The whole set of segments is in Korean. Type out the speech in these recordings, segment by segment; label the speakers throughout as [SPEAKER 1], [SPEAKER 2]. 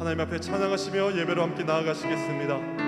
[SPEAKER 1] 하나님 앞에 찬양하시며 예배로 함께 나아가시겠습니다.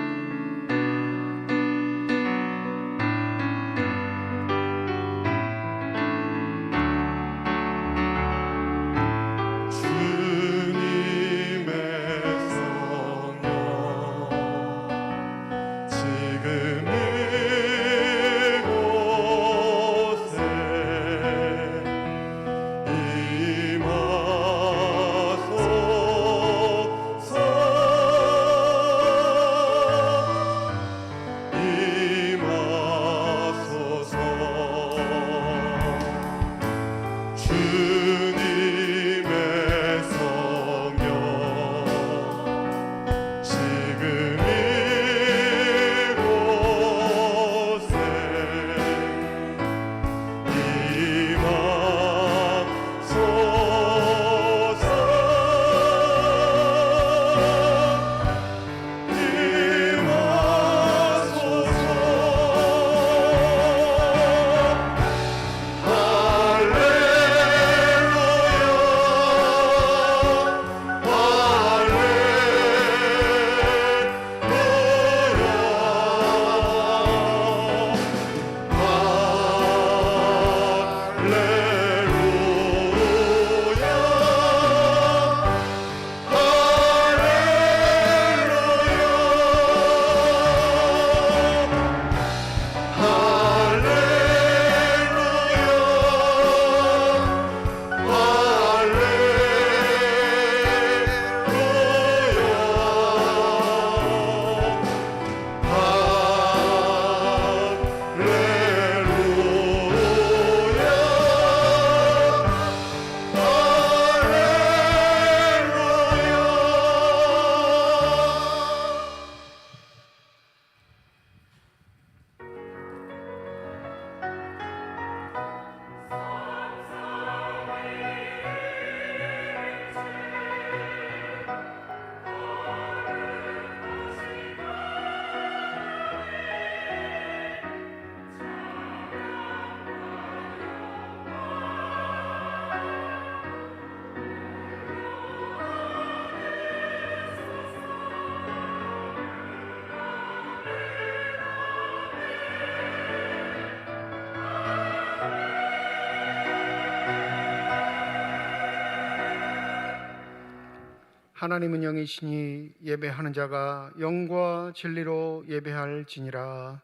[SPEAKER 2] 하나님은 영이시니 예배하는 자가 영과 진리로 예배할지니라.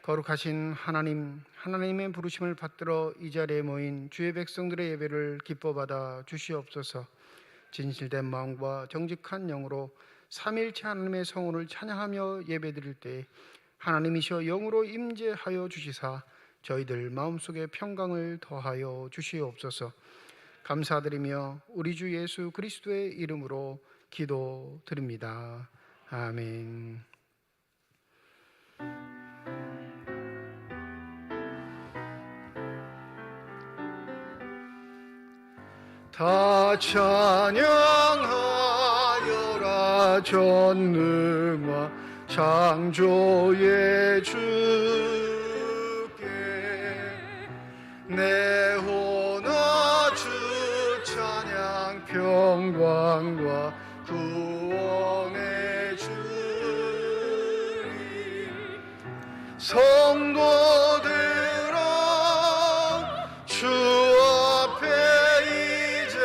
[SPEAKER 2] 거룩하신 하나님, 하나님의 부르심을 받들어 이 자리에 모인 주의 백성들의 예배를 기뻐받아 주시옵소서. 진실된 마음과 정직한 영으로 삼위일체 하나님의 성원을 찬양하며 예배드릴 때 하나님이시여 영으로 임재하여 주시사 저희들 마음속에 평강을 더하여 주시옵소서. 감사드리며 우리 주 예수 그리스도의 이름으로 기도드립니다. 아멘. 다 찬양하여라 전능화 창조의 주께 내 혼아 주 찬양 평강과 구원의 주님 성도들아 주 앞에 이제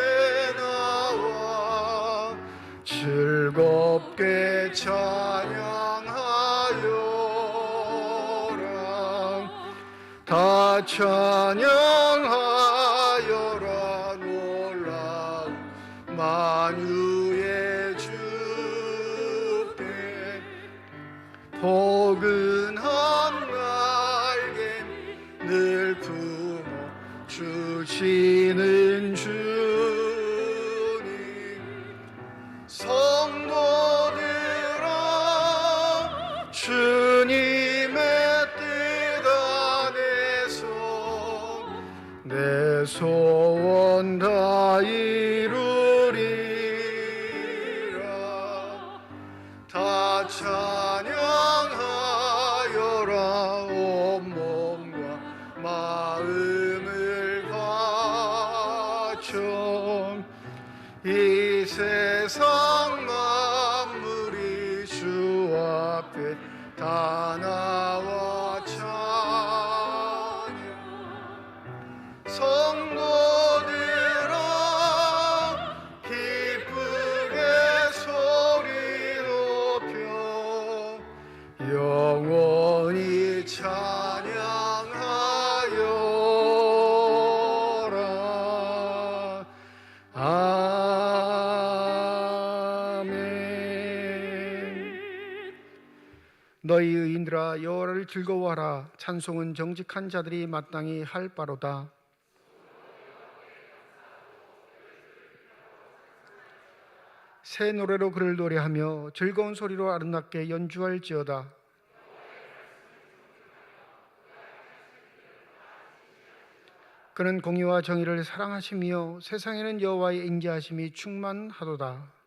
[SPEAKER 2] 나와 즐겁게 찬양하여라 다 찬양하여라 놀라운 만유의 주께 포근한 날개 늘 품어 주시는 주님 성도들아 주님의 뜻 안에서 내 소원 다 이루리라 다 찬양하여라 온몸과 마음을 바쳐 이 세상 앞에 다 나와 찬양 성도들아 기쁘게 소리 높여 영원히 찬양하여라. 아멘. 너희 의인들아 여호와를 즐거워하라. 찬송은 정직한 자들이 마땅히 할 바로다. 새 노래로 그를 노래하며 즐거운 소리로 아름답게 연주할지어다. 그는 공의와 정의를 사랑하시며 세상에는 여호와의 인자하심이 충만하도다.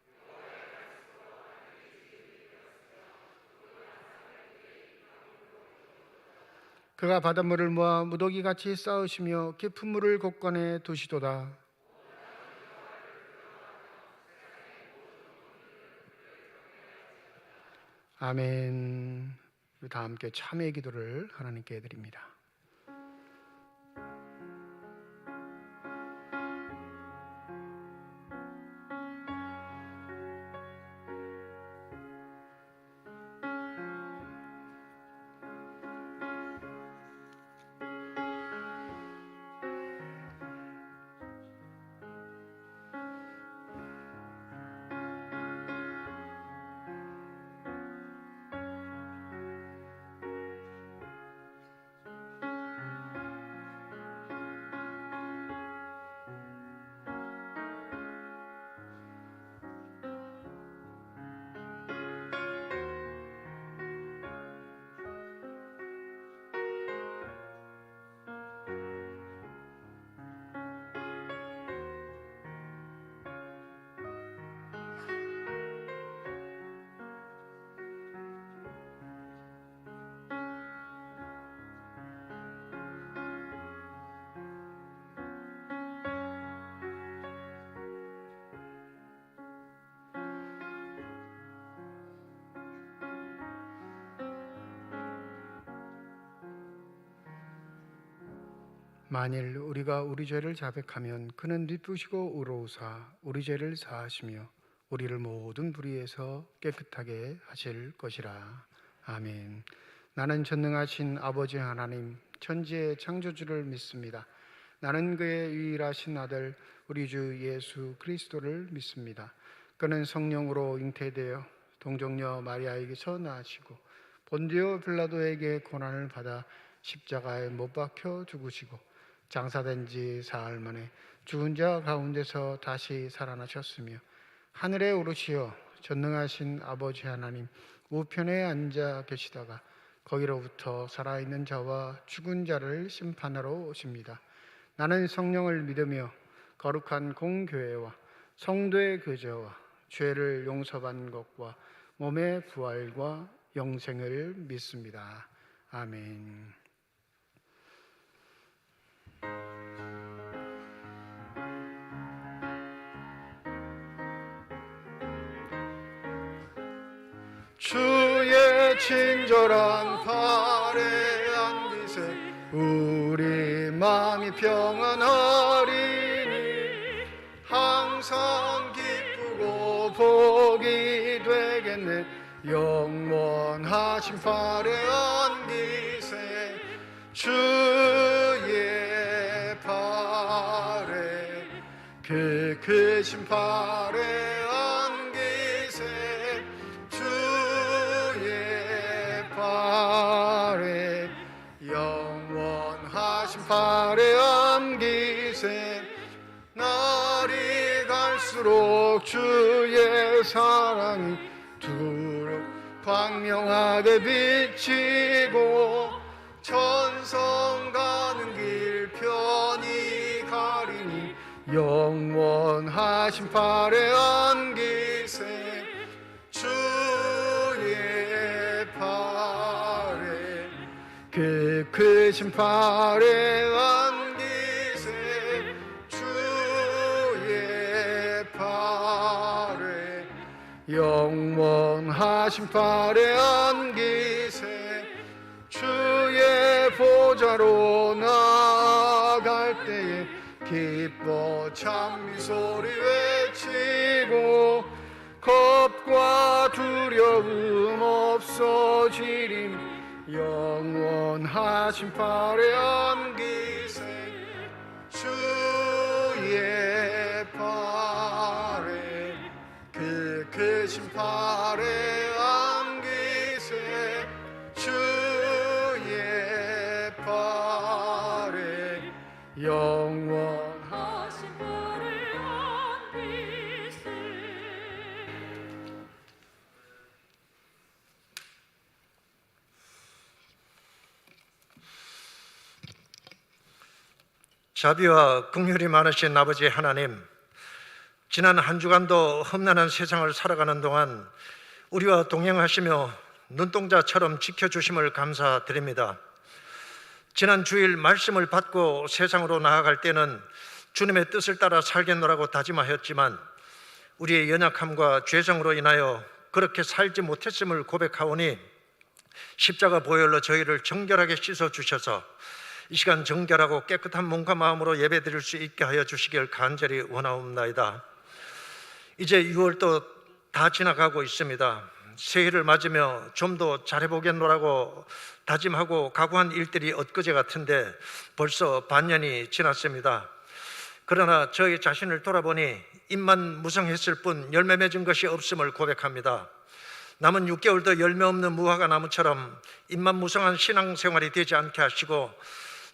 [SPEAKER 2] 그가 바닷물을 모아 무더기같이 쌓으시며 깊은 물을 곳간에 두시도다. 아멘. 우리 다 함께 참회의 기도를 하나님께 드립니다. 만일 우리가 우리 죄를 자백하면 그는 뉘푸시고 의로우사 우리 죄를 사하시며 우리를 모든 불의에서 깨끗하게 하실 것이라. 아멘. 나는 전능하신 아버지 하나님 천지의 창조주를 믿습니다. 나는 그의 유일하신 아들 우리 주 예수 그리스도를 믿습니다. 그는 성령으로 잉태되어 동정녀 마리아에게서 나시고 본디오 빌라도에게 고난을 받아 십자가에 못 박혀 죽으시고 장사된 지 사흘 만에 죽은 자 가운데서 다시 살아나셨으며 하늘에 오르시어 전능하신 아버지 하나님 우편에 앉아 계시다가 거기로부터 살아있는 자와 죽은 자를 심판하러 오십니다. 나는 성령을 믿으며 거룩한 공교회와 성도의 교제와 죄를 용서받는 것과 몸의 부활과 영생을 믿습니다. 아멘. 주의 친절한 팔에 안기세 우리 마음이 평안하리니 항상 기쁘고 복이 되겠네. 영원하신 팔에 안기세 주의 팔에 그 크신 팔에 안기세 주의 팔에 영원하신 팔에 안기세 날이 갈수록 주의 사랑이 두루 광명하게 비치고 천성 가는 길 편히 가리니 영원하신 팔에 안기세 주의 팔에 그 크신 팔에 안기세 주의 팔에 영원하신 팔에 안기세 주의 보좌로 나아갈 때에 기뻐 찬미 소리 외치고 겁과 두려움 없어지리니 영원하신 팔에 안기세 주의 팔에 그 크신 팔에 안기세 주의 팔에 영원하신 팔에 안기세.
[SPEAKER 3] 자비와 긍휼이 많으신 아버지 하나님, 지난 한 주간도 험난한 세상을 살아가는 동안 우리와 동행하시며 눈동자처럼 지켜주심을 감사드립니다. 지난 주일 말씀을 받고 세상으로 나아갈 때는 주님의 뜻을 따라 살겠노라고 다짐하였지만 우리의 연약함과 죄성으로 인하여 그렇게 살지 못했음을 고백하오니 십자가 보혈로 저희를 정결하게 씻어주셔서 이 시간 정결하고 깨끗한 몸과 마음으로 예배드릴 수 있게 하여 주시길 간절히 원하옵나이다. 이제 6월도 다 지나가고 있습니다. 새해를 맞으며 좀 더 잘해보겠노라고 다짐하고 각오한 일들이 엊그제 같은데 벌써 반년이 지났습니다. 그러나 저희 자신을 돌아보니 잎만 무성했을 뿐 열매 맺은 것이 없음을 고백합니다. 남은 6개월도 열매 없는 무화과 나무처럼 잎만 무성한 신앙생활이 되지 않게 하시고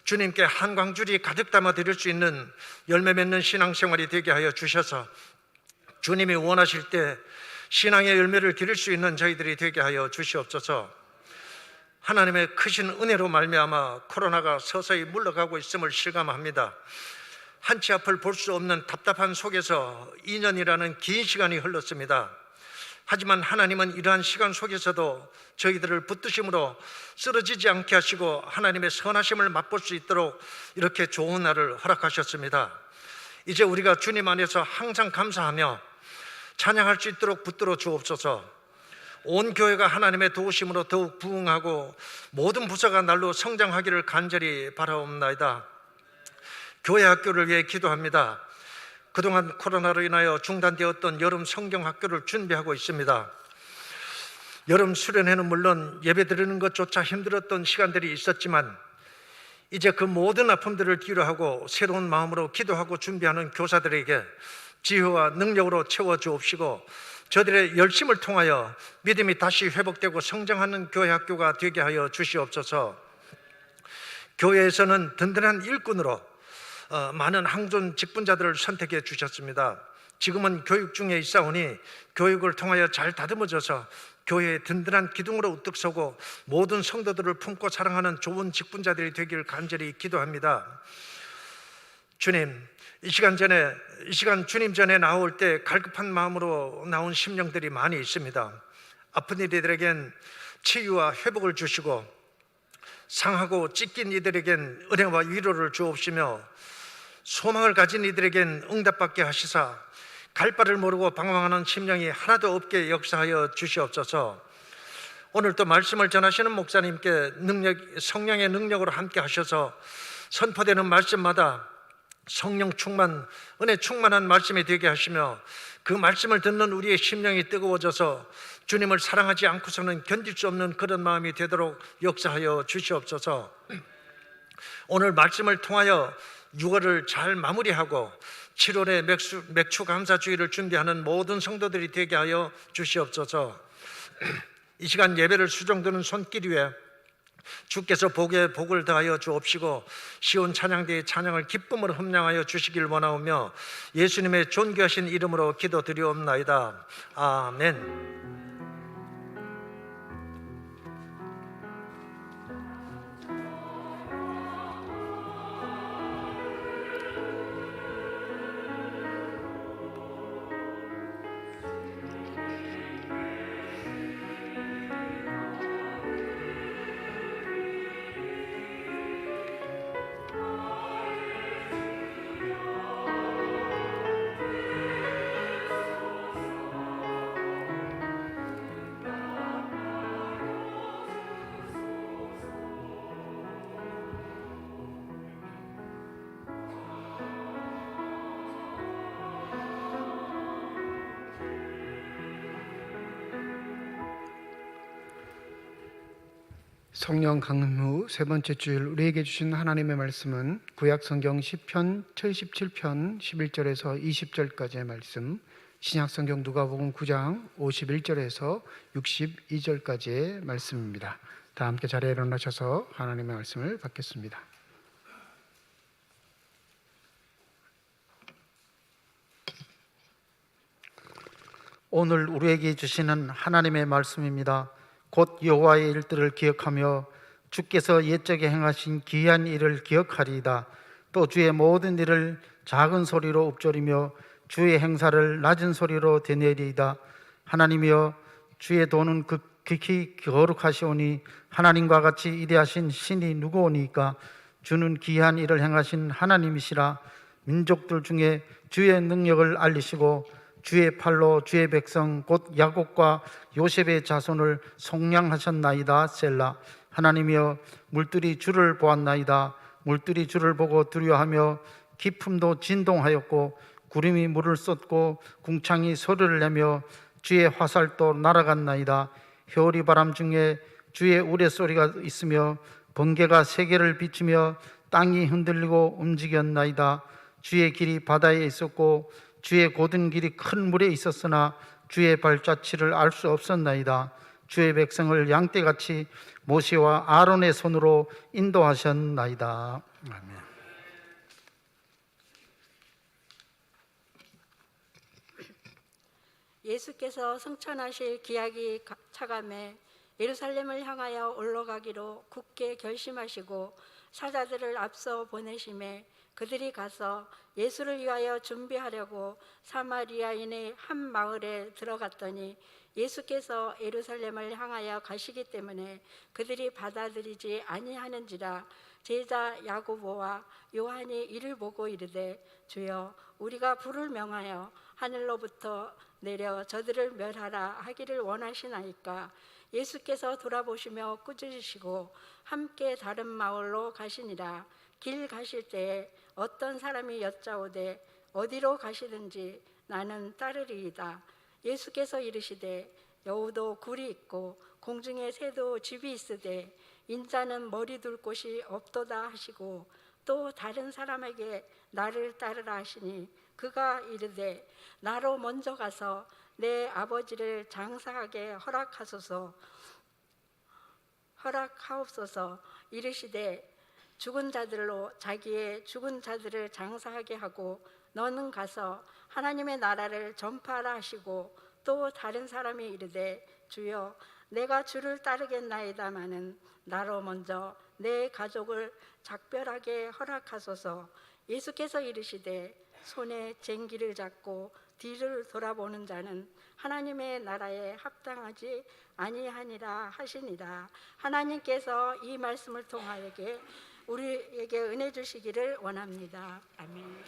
[SPEAKER 3] 주님께 한광줄이 가득 담아 드릴 수 있는 열매 맺는 신앙생활이 되게 하여 주셔서 주님이 원하실 때 신앙의 열매를 기를 수 있는 저희들이 되게 하여 주시옵소서. 하나님의 크신 은혜로 말미암아 코로나가 서서히 물러가고 있음을 실감합니다. 한치 앞을 볼 수 없는 답답한 속에서 2년이라는 긴 시간이 흘렀습니다. 하지만 하나님은 이러한 시간 속에서도 저희들을 붙드심으로 쓰러지지 않게 하시고 하나님의 선하심을 맛볼 수 있도록 이렇게 좋은 날을 허락하셨습니다. 이제 우리가 주님 안에서 항상 감사하며 찬양할 수 있도록 붙들어 주옵소서. 온 교회가 하나님의 도우심으로 더욱 부흥하고 모든 부서가 날로 성장하기를 간절히 바라옵나이다. 교회 학교를 위해 기도합니다. 그동안 코로나로 인하여 중단되었던 여름 성경학교를 준비하고 있습니다. 여름 수련회는 물론 예배드리는 것조차 힘들었던 시간들이 있었지만 이제 그 모든 아픔들을 뒤로하고 새로운 마음으로 기도하고 준비하는 교사들에게 지혜와 능력으로 채워주옵시고 저들의 열심을 통하여 믿음이 다시 회복되고 성장하는 교회 학교가 되게 하여 주시옵소서. 교회에서는 든든한 일꾼으로 많은 항존 직분자들을 선택해 주셨습니다. 지금은 교육 중에 있사오니 교육을 통하여 잘 다듬어져서 교회의 든든한 기둥으로 우뚝 서고 모든 성도들을 품고 사랑하는 좋은 직분자들이 되길 간절히 기도합니다. 주님, 이 시간 주님 전에 나올 때 갈급한 마음으로 나온 심령들이 많이 있습니다. 아픈 이들에겐 치유와 회복을 주시고 상하고 찢긴 이들에겐 은혜와 위로를 주옵시며 소망을 가진 이들에겐 응답받게 하시사 갈 바를 모르고 방황하는 심령이 하나도 없게 역사하여 주시옵소서. 오늘 또 말씀을 전하시는 목사님께 성령의 능력으로 함께 하셔서 선포되는 말씀마다 성령 충만, 은혜 충만한 말씀이 되게 하시며 그 말씀을 듣는 우리의 심령이 뜨거워져서 주님을 사랑하지 않고서는 견딜 수 없는 그런 마음이 되도록 역사하여 주시옵소서. 오늘 말씀을 통하여 6월을 잘 마무리하고 7월에 맥주 감사주의를 준비하는 모든 성도들이 되게 하여 주시옵소서. 이 시간 예배를 수종드는 손길 위에 주께서 복에 복을 더하여 주옵시고 시온 찬양대의 찬양을 기쁨으로 흠량하여 주시길 원하오며 예수님의 존귀하신 이름으로 기도드리옵나이다. 아멘.
[SPEAKER 2] 성령 강림 후 세 번째 주일 우리에게 주신 하나님의 말씀은 구약 성경 시편 77편 11절에서 20절까지의 말씀, 신약 성경 누가복음 9장 51절에서 62절까지의 말씀입니다. 다 함께 자리에 일어나셔서 하나님의 말씀을 받겠습니다.
[SPEAKER 4] 오늘 우리에게 주시는 하나님의 말씀입니다. 곧 여호와의 일들을 기억하며 주께서 옛적에 행하신 기이한 일을 기억하리이다. 또 주의 모든 일을 작은 소리로 읊조리며 주의 행사를 낮은 소리로 되뇌리이다. 하나님이여, 주의 도는 극히 거룩하시오니 하나님과 같이 위대하신 신이 누구오니까? 주는 기이한 일을 행하신 하나님이시라. 민족들 중에 주의 능력을 알리시고 주의 팔로 주의 백성 곧 야곱과 요셉의 자손을 속량하셨나이다. 셀라. 하나님이여, 물들이 주를 보았나이다. 물들이 주를 보고 두려워하며 깊음도 진동하였고 구름이 물을 쏟고 궁창이 소리를 내며 주의 화살도 날아갔나이다. 회오리 바람 중에 주의 우레소리가 있으며 번개가 세계를 비추며 땅이 흔들리고 움직였나이다. 주의 길이 바다에 있었고 주의 고든 길이 큰 물에 있었으나 주의 발자취를 알 수 없었나이다. 주의 백성을 양떼같이 모세와 아론의 손으로 인도하셨나이다. 아멘.
[SPEAKER 5] 예수께서 승천하실 기약이 차감해 예루살렘을 향하여 올라가기로 굳게 결심하시고 사자들을 앞서 보내심에 그들이 가서 예수를 위하여 준비하려고 사마리아인의 한 마을에 들어갔더니 예수께서 예루살렘을 향하여 가시기 때문에 그들이 받아들이지 아니하는지라. 제자 야고보와 요한이 이를 보고 이르되, 주여, 우리가 불을 명하여 하늘로부터 내려 저들을 멸하라 하기를 원하시나이까? 예수께서 돌아보시며 꾸짖으시고 함께 다른 마을로 가시니라. 길 가실 때에 어떤 사람이 여짜오되 어디로 가시든지 나는 따르리이다. 예수께서 이르시되, 여우도 굴이 있고 공중에 새도 집이 있으되 인자는 머리 둘 곳이 없도다 하시고, 또 다른 사람에게 나를 따르라 하시니 그가 이르되, 나로 먼저 가서 내 아버지를 장사하게 허락하옵소서. 이르시되, 죽은 자들로 자기의 죽은 자들을 장사하게 하고 너는 가서 하나님의 나라를 전파하라 하시고, 또 다른 사람이 이르되, 주여, 내가 주를 따르겠나이다마는 나로 먼저 내 가족을 작별하게 허락하소서. 예수께서 이르시되, 손에 쟁기를 잡고 뒤를 돌아보는 자는 하나님의 나라에 합당하지 아니하니라 하시니라. 하나님께서 이 말씀을 통하여 우리에게 은혜 주시기를 원합니다. 아멘.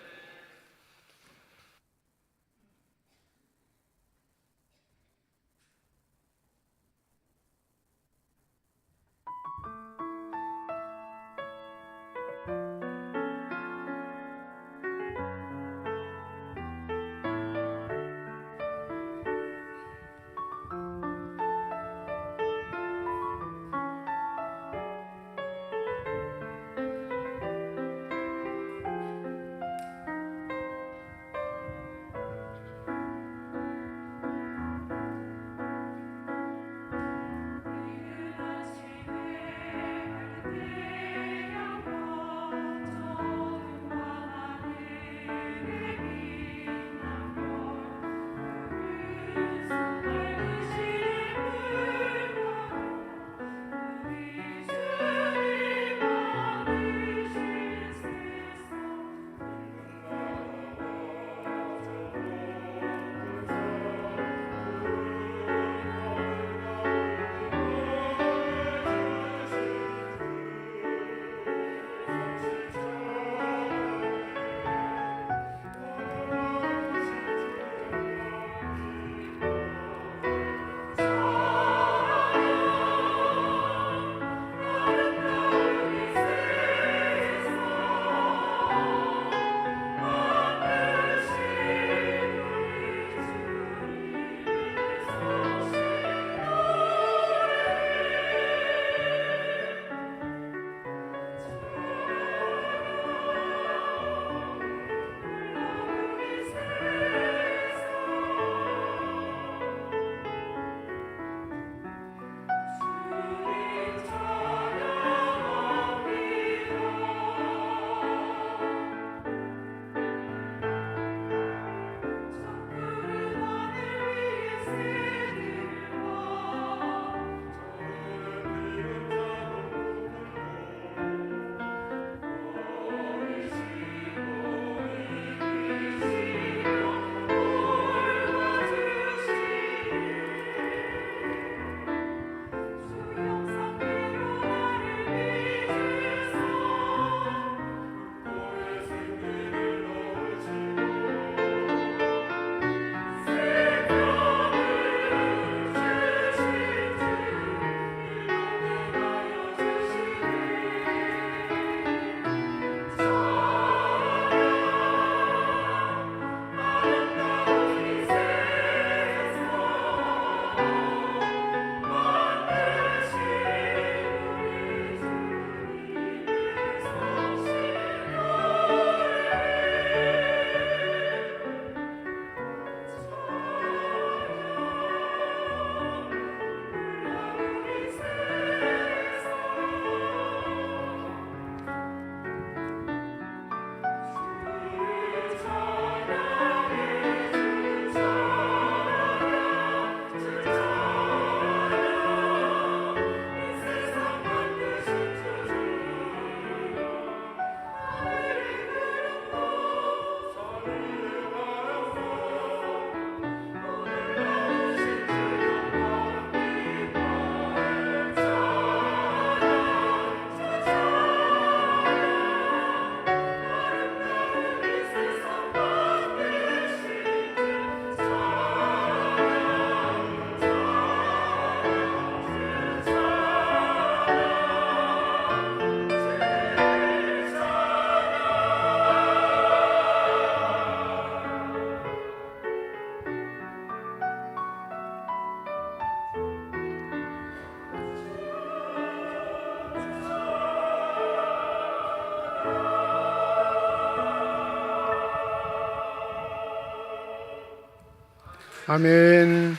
[SPEAKER 2] 아멘.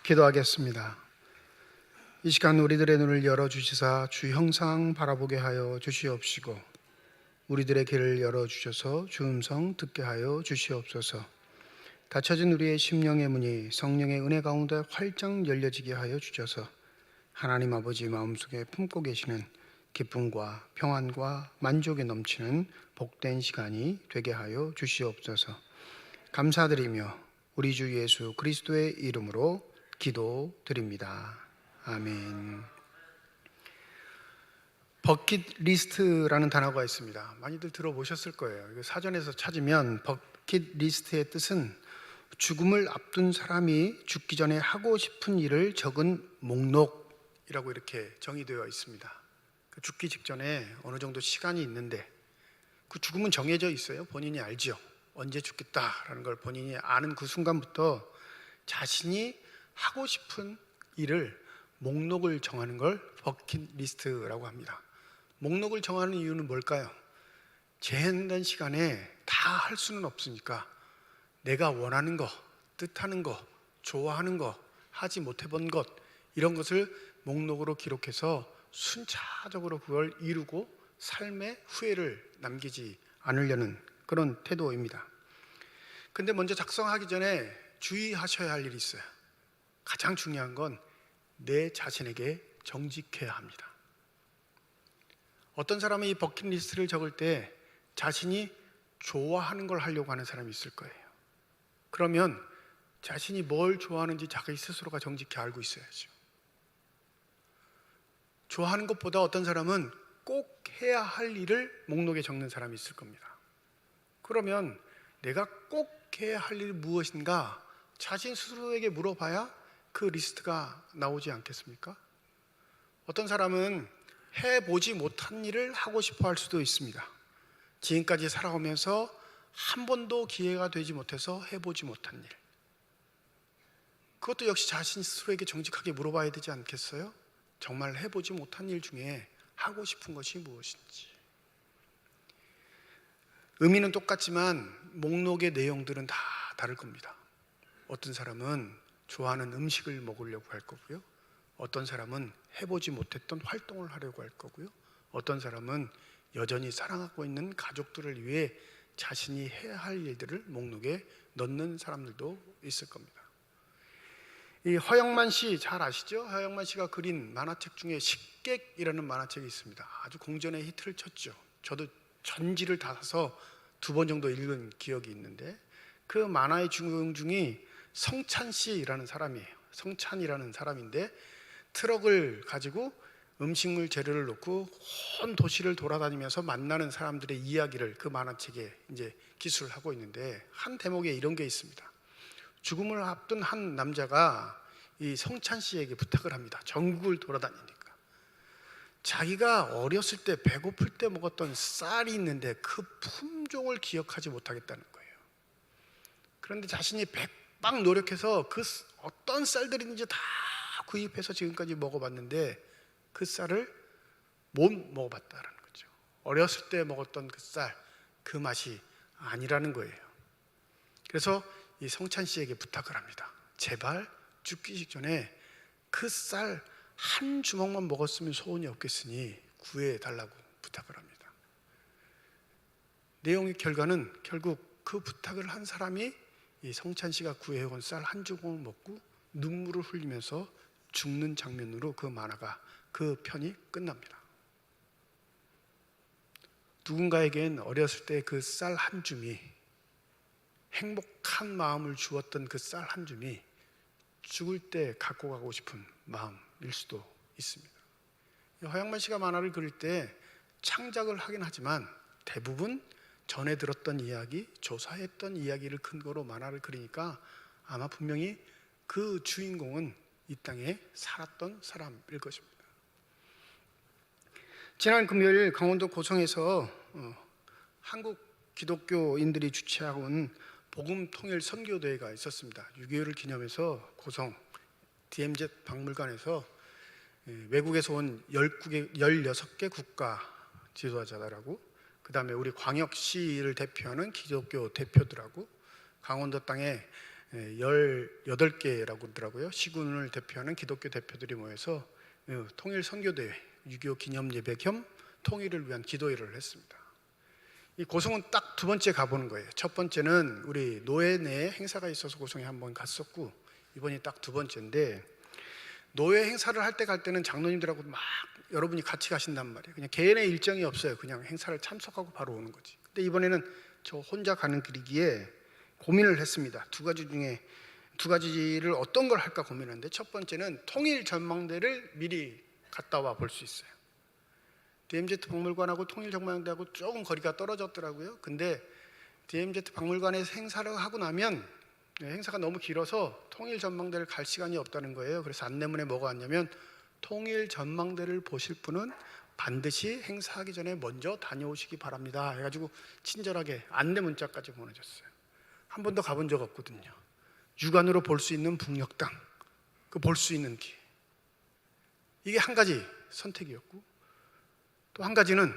[SPEAKER 2] 기도하겠습니다. 이 시간 우리들의 눈을 열어주시사 주 형상 바라보게 하여 주시옵시고 우리들의 귀를 열어주셔서 주 음성 듣게 하여 주시옵소서. 닫혀진 우리의 심령의 문이 성령의 은혜 가운데 활짝 열려지게 하여 주셔서 하나님 아버지 마음속에 품고 계시는 기쁨과 평안과 만족이 넘치는 복된 시간이 되게 하여 주시옵소서. 감사드리며 우리 주 예수 그리스도의 이름으로 기도드립니다. 아멘. 버킷리스트라는 단어가 있습니다. 많이들 들어보셨을 거예요. 이거 사전에서 찾으면 버킷리스트의 뜻은 죽음을 앞둔 사람이 죽기 전에 하고 싶은 일을 적은 목록이라고 이렇게 정의되어 있습니다. 죽기 직전에 어느 정도 시간이 있는데 그 죽음은 정해져 있어요. 본인이 알죠. 언제 죽겠다라는 걸 본인이 아는 그 순간부터 자신이 하고 싶은 일을 목록을 정하는 걸 버킷리스트라고 합니다. 목록을 정하는 이유는 뭘까요? 제한된 시간에 다 할 수는 없으니까 내가 원하는 거, 뜻하는 거, 좋아하는 거, 하지 못해본 것 이런 것을 목록으로 기록해서 순차적으로 그걸 이루고 삶의 후회를 남기지 않으려는 그런 태도입니다. 근데 먼저 작성하기 전에 주의하셔야 할 일이 있어요. 가장 중요한 건 내 자신에게 정직해야 합니다. 어떤 사람은 이 버킷리스트를 적을 때 자신이 좋아하는 걸 하려고 하는 사람이 있을 거예요. 그러면 자신이 뭘 좋아하는지 자기 스스로가 정직히 알고 있어야죠. 좋아하는 것보다 어떤 사람은 꼭 해야 할 일을 목록에 적는 사람이 있을 겁니다. 그러면 내가 꼭 해야 할 일이 무엇인가 자신 스스로에게 물어봐야 그 리스트가 나오지 않겠습니까? 어떤 사람은 해보지 못한 일을 하고 싶어 할 수도 있습니다. 지금까지 살아오면서 한 번도 기회가 되지 못해서 해보지 못한 일. 그것도 역시 자신 스스로에게 정직하게 물어봐야 되지 않겠어요? 정말 해보지 못한 일 중에 하고 싶은 것이 무엇인지. 의미는 똑같지만 목록의 내용들은 다 다를 겁니다. 어떤 사람은 좋아하는 음식을 먹으려고 할 거고요. 어떤 사람은 해보지 못했던 활동을 하려고 할 거고요. 어떤 사람은 여전히 사랑하고 있는 가족들을 위해 자신이 해야 할 일들을 목록에 넣는 사람들도 있을 겁니다. 이 허영만 씨 잘 아시죠? 허영만 씨가 그린 만화책 중에 식객이라는 만화책이 있습니다. 아주 공전의 히트를 쳤죠. 저도 전지를 다 사서 2번 정도 읽은 기억이 있는데 그 만화의 주인공 중에 성찬 씨라는 사람이에요. 성찬이라는 사람인데 트럭을 가지고 음식물 재료를 놓고 온 도시를 돌아다니면서 만나는 사람들의 이야기를 그 만화책에 이제 기술을 하고 있는데 한 대목에 이런 게 있습니다. 죽음을 앞둔 한 남자가 이 성찬 씨에게 부탁을 합니다. 전국을 돌아다니니까 자기가 어렸을 때 배고플 때 먹었던 쌀이 있는데 그 품종을 기억하지 못하겠다는 거예요. 그런데 자신이 백방 노력해서 그 어떤 쌀들인지 다 구입해서 지금까지 먹어봤는데 그 쌀을 못 먹어봤다라는 거죠. 어렸을 때 먹었던 그 쌀, 그 맛이 아니라는 거예요. 그래서 이 성찬 씨에게 부탁을 합니다. 제발 죽기 직전에 그 쌀 한 주먹만 먹었으면 소원이 없겠으니 구해달라고 부탁을 합니다. 내용의 결과는 결국 그 부탁을 한 사람이 이 성찬 씨가 구해온 쌀 한 주먹을 먹고 눈물을 흘리면서 죽는 장면으로 그 만화가 그 편이 끝납니다. 누군가에겐 어렸을 때 그 쌀 한 줌이 행복한 마음을 주었던 그 쌀 한 줌이 죽을 때 갖고 가고 싶은 마음일 수도 있습니다. 허영만 씨가 만화를 그릴 때 창작을 하긴 하지만 대부분 전에 들었던 이야기, 조사했던 이야기를 근거로 만화를 그리니까 아마 분명히 그 주인공은 이 땅에 살았던 사람일 것입니다. 지난 금요일 강원도 고성에서 한국 기독교인들이 주최하고 복음 통일 선교대회가 있었습니다. 6.25를 기념해서 고성 DMZ 박물관에서 외국에서 온 16개 국가 지도자들하고 그 다음에 우리 광역시를 대표하는 기독교 대표들하고 강원도 땅에 18개라고 그러더라고요. 시군을 대표하는 기독교 대표들이 모여서 통일 선교대회 6.25 기념예배 겸 통일을 위한 기도회를 했습니다. 이 고성은 딱 두 번째 가보는 거예요. 첫 번째는 우리 노회 내에 행사가 있어서 고성에 한번 갔었고, 이번이 딱 두 번째인데, 노회 행사를 할 때는 장로님들하고 막 여러분이 같이 가신단 말이에요. 그냥 개인의 일정이 없어요. 그냥 행사를 참석하고 바로 오는 거지. 근데 이번에는 저 혼자 가는 길이기에 고민을 했습니다. 두 가지를 어떤 걸 할까 고민했는데, 첫 번째는 통일 전망대를 미리 갔다 와 볼 수 있어요. DMZ 박물관하고 통일 전망대하고 조금 거리가 떨어졌더라고요. 근데 DMZ 박물관에서 행사를 하고 나면 행사가 너무 길어서 통일 전망대를 갈 시간이 없다는 거예요. 그래서 안내문에 뭐가 왔냐면, 통일 전망대를 보실 분은 반드시 행사하기 전에 먼저 다녀오시기 바랍니다 해가지고 친절하게 안내 문자까지 보내줬어요. 한 번도 가본 적 없거든요. 육안으로 볼 수 있는 북녘 땅, 그 볼 수 있는 길, 이게 한 가지 선택이었고, 또 한 가지는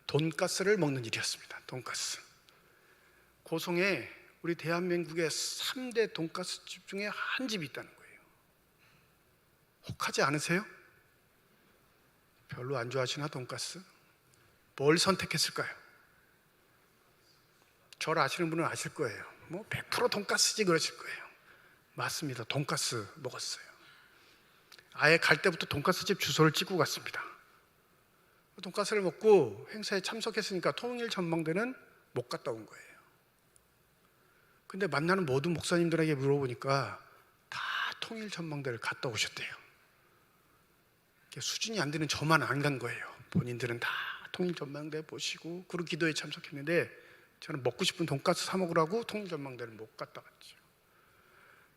[SPEAKER 2] 돈가스를 먹는 일이었습니다. 돈가스. 고성에 우리 대한민국의 3대 돈가스 집 중에 한 집이 있다는 거예요. 혹하지 않으세요? 별로 안 좋아하시나 돈가스? 뭘 선택했을까요? 저를 아시는 분은 아실 거예요. 뭐 100% 돈가스지 그러실 거예요. 맞습니다. 돈가스 먹었어요. 아예 갈 때부터 돈가스 집 주소를 찍고 갔습니다. 돈가스를 먹고 행사에 참석했으니까 통일 전망대는 못 갔다 온 거예요. 근데 만나는 모든 목사님들에게 물어보니까 다 통일 전망대를 갔다 오셨대요. 수준이 안 되는 저만 안 간 거예요. 본인들은 다 통일 전망대 보시고 그리고 기도에 참석했는데, 저는 먹고 싶은 돈가스 사 먹으라고 통일 전망대를 못 갔다 왔죠.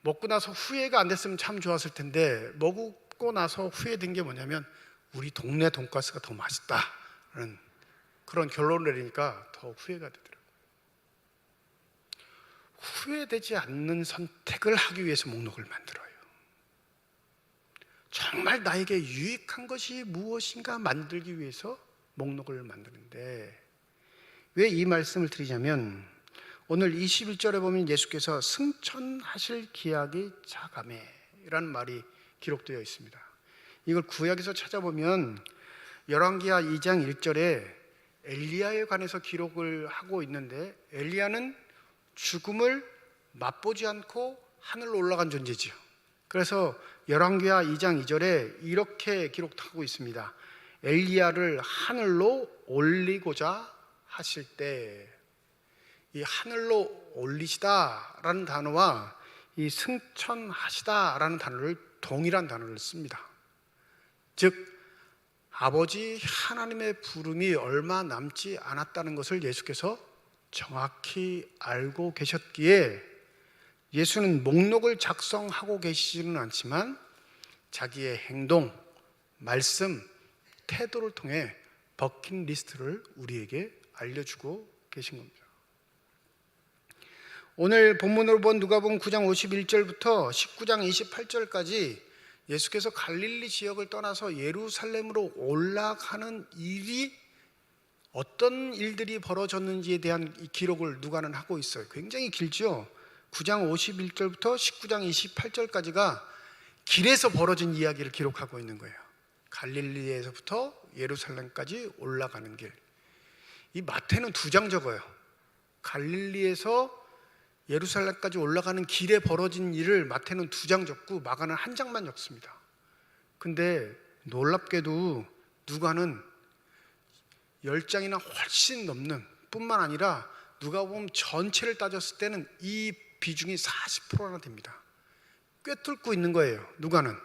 [SPEAKER 2] 먹고 나서 후회가 안 됐으면 참 좋았을 텐데, 먹고 나서 후회된 게 뭐냐면, 우리 동네 돈가스가 더 맛있다라는 그런 결론을 내리니까 더 후회가 되더라고요. 후회되지 않는 선택을 하기 위해서 목록을 만들어요. 정말 나에게 유익한 것이 무엇인가 만들기 위해서 목록을 만드는데, 왜 이 말씀을 드리냐면, 오늘 21절에 보면 예수께서 승천하실 기약이 자가매라는 말이 기록되어 있습니다. 이걸 구약에서 찾아보면 열왕기하 2장 1절에 엘리야에 관해서 기록을 하고 있는데, 엘리야는 죽음을 맛보지 않고 하늘로 올라간 존재지요. 그래서 열왕기하 2장 2절에 이렇게 기록하고 있습니다. 엘리야를 하늘로 올리고자 하실 때, 이 하늘로 올리시다라는 단어와 이 승천하시다라는 단어를 동일한 단어를 씁니다. 즉 아버지 하나님의 부름이 얼마 남지 않았다는 것을 예수께서 정확히 알고 계셨기에, 예수는 목록을 작성하고 계시지는 않지만 자기의 행동, 말씀, 태도를 통해 버킷리스트를 우리에게 알려주고 계신 겁니다. 오늘 본문으로 본 누가복음 9장 51절부터 19장 28절까지 예수께서 갈릴리 지역을 떠나서 예루살렘으로 올라가는 일이 어떤 일들이 벌어졌는지에 대한 이 기록을 누가는 하고 있어요. 굉장히 길죠. 9장 51절부터 19장 28절까지가 길에서 벌어진 이야기를 기록하고 있는 거예요. 갈릴리에서부터 예루살렘까지 올라가는 길. 이 마태는 2장 적어요. 갈릴리에서 예루살렘까지 올라가는 길에 벌어진 일을 마태는 2장 적고 마가는 1장만 적습니다. 근데 놀랍게도 누가는 10장이나 훨씬 넘는, 뿐만 아니라 누가복음 전체를 따졌을 때는 이 비중이 40%나 됩니다. 꿰뚫고 있는 거예요. 누가는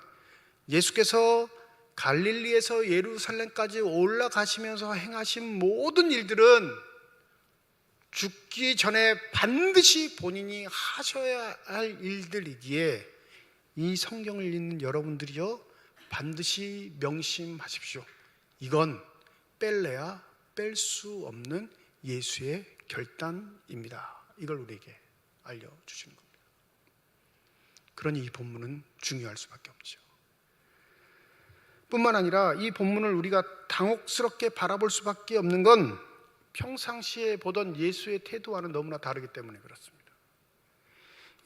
[SPEAKER 2] 예수께서 갈릴리에서 예루살렘까지 올라가시면서 행하신 모든 일들은 죽기 전에 반드시 본인이 하셔야 할 일들이기에, 이 성경을 읽는 여러분들이요 반드시 명심하십시오. 이건 뺄래야 뺄 수 없는 예수의 결단입니다. 이걸 우리에게 알려주시는 겁니다. 그러니 이 본문은 중요할 수밖에 없죠. 뿐만 아니라 이 본문을 우리가 당혹스럽게 바라볼 수밖에 없는 건, 평상시에 보던 예수의 태도와는 너무나 다르기 때문에 그렇습니다.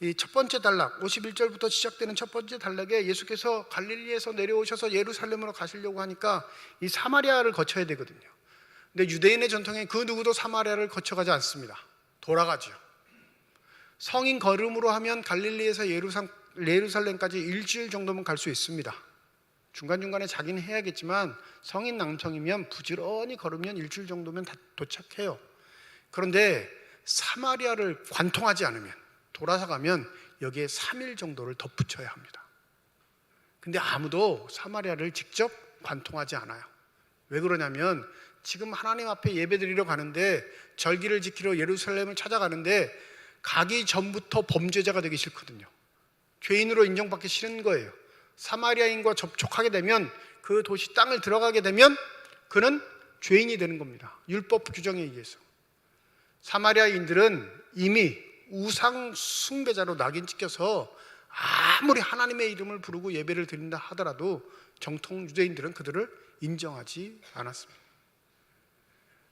[SPEAKER 2] 이 첫 번째 단락 51절부터 시작되는 첫 번째 단락에 예수께서 갈릴리에서 내려오셔서 예루살렘으로 가시려고 하니까 이 사마리아를 거쳐야 되거든요. 근데 유대인의 전통에 그 누구도 사마리아를 거쳐가지 않습니다. 돌아가죠. 성인 걸음으로 하면 갈릴리에서 예루살렘까지 일주일 정도면 갈 수 있습니다. 중간중간에 자기는 해야겠지만 성인 남성이면 부지런히 걸으면 일주일 정도면 다 도착해요. 그런데 사마리아를 관통하지 않으면, 돌아서 가면 여기에 3일 정도를 덧붙여야 합니다. 근데 아무도 사마리아를 직접 관통하지 않아요. 왜 그러냐면 지금 하나님 앞에 예배드리러 가는데, 절기를 지키러 예루살렘을 찾아가는데 가기 전부터 범죄자가 되기 싫거든요. 죄인으로 인정받기 싫은 거예요. 사마리아인과 접촉하게 되면, 그 도시 땅을 들어가게 되면 그는 죄인이 되는 겁니다. 율법 규정에 의해서. 사마리아인들은 이미 우상 숭배자로 낙인 찍혀서 아무리 하나님의 이름을 부르고 예배를 드린다 하더라도 정통 유대인들은 그들을 인정하지 않았습니다.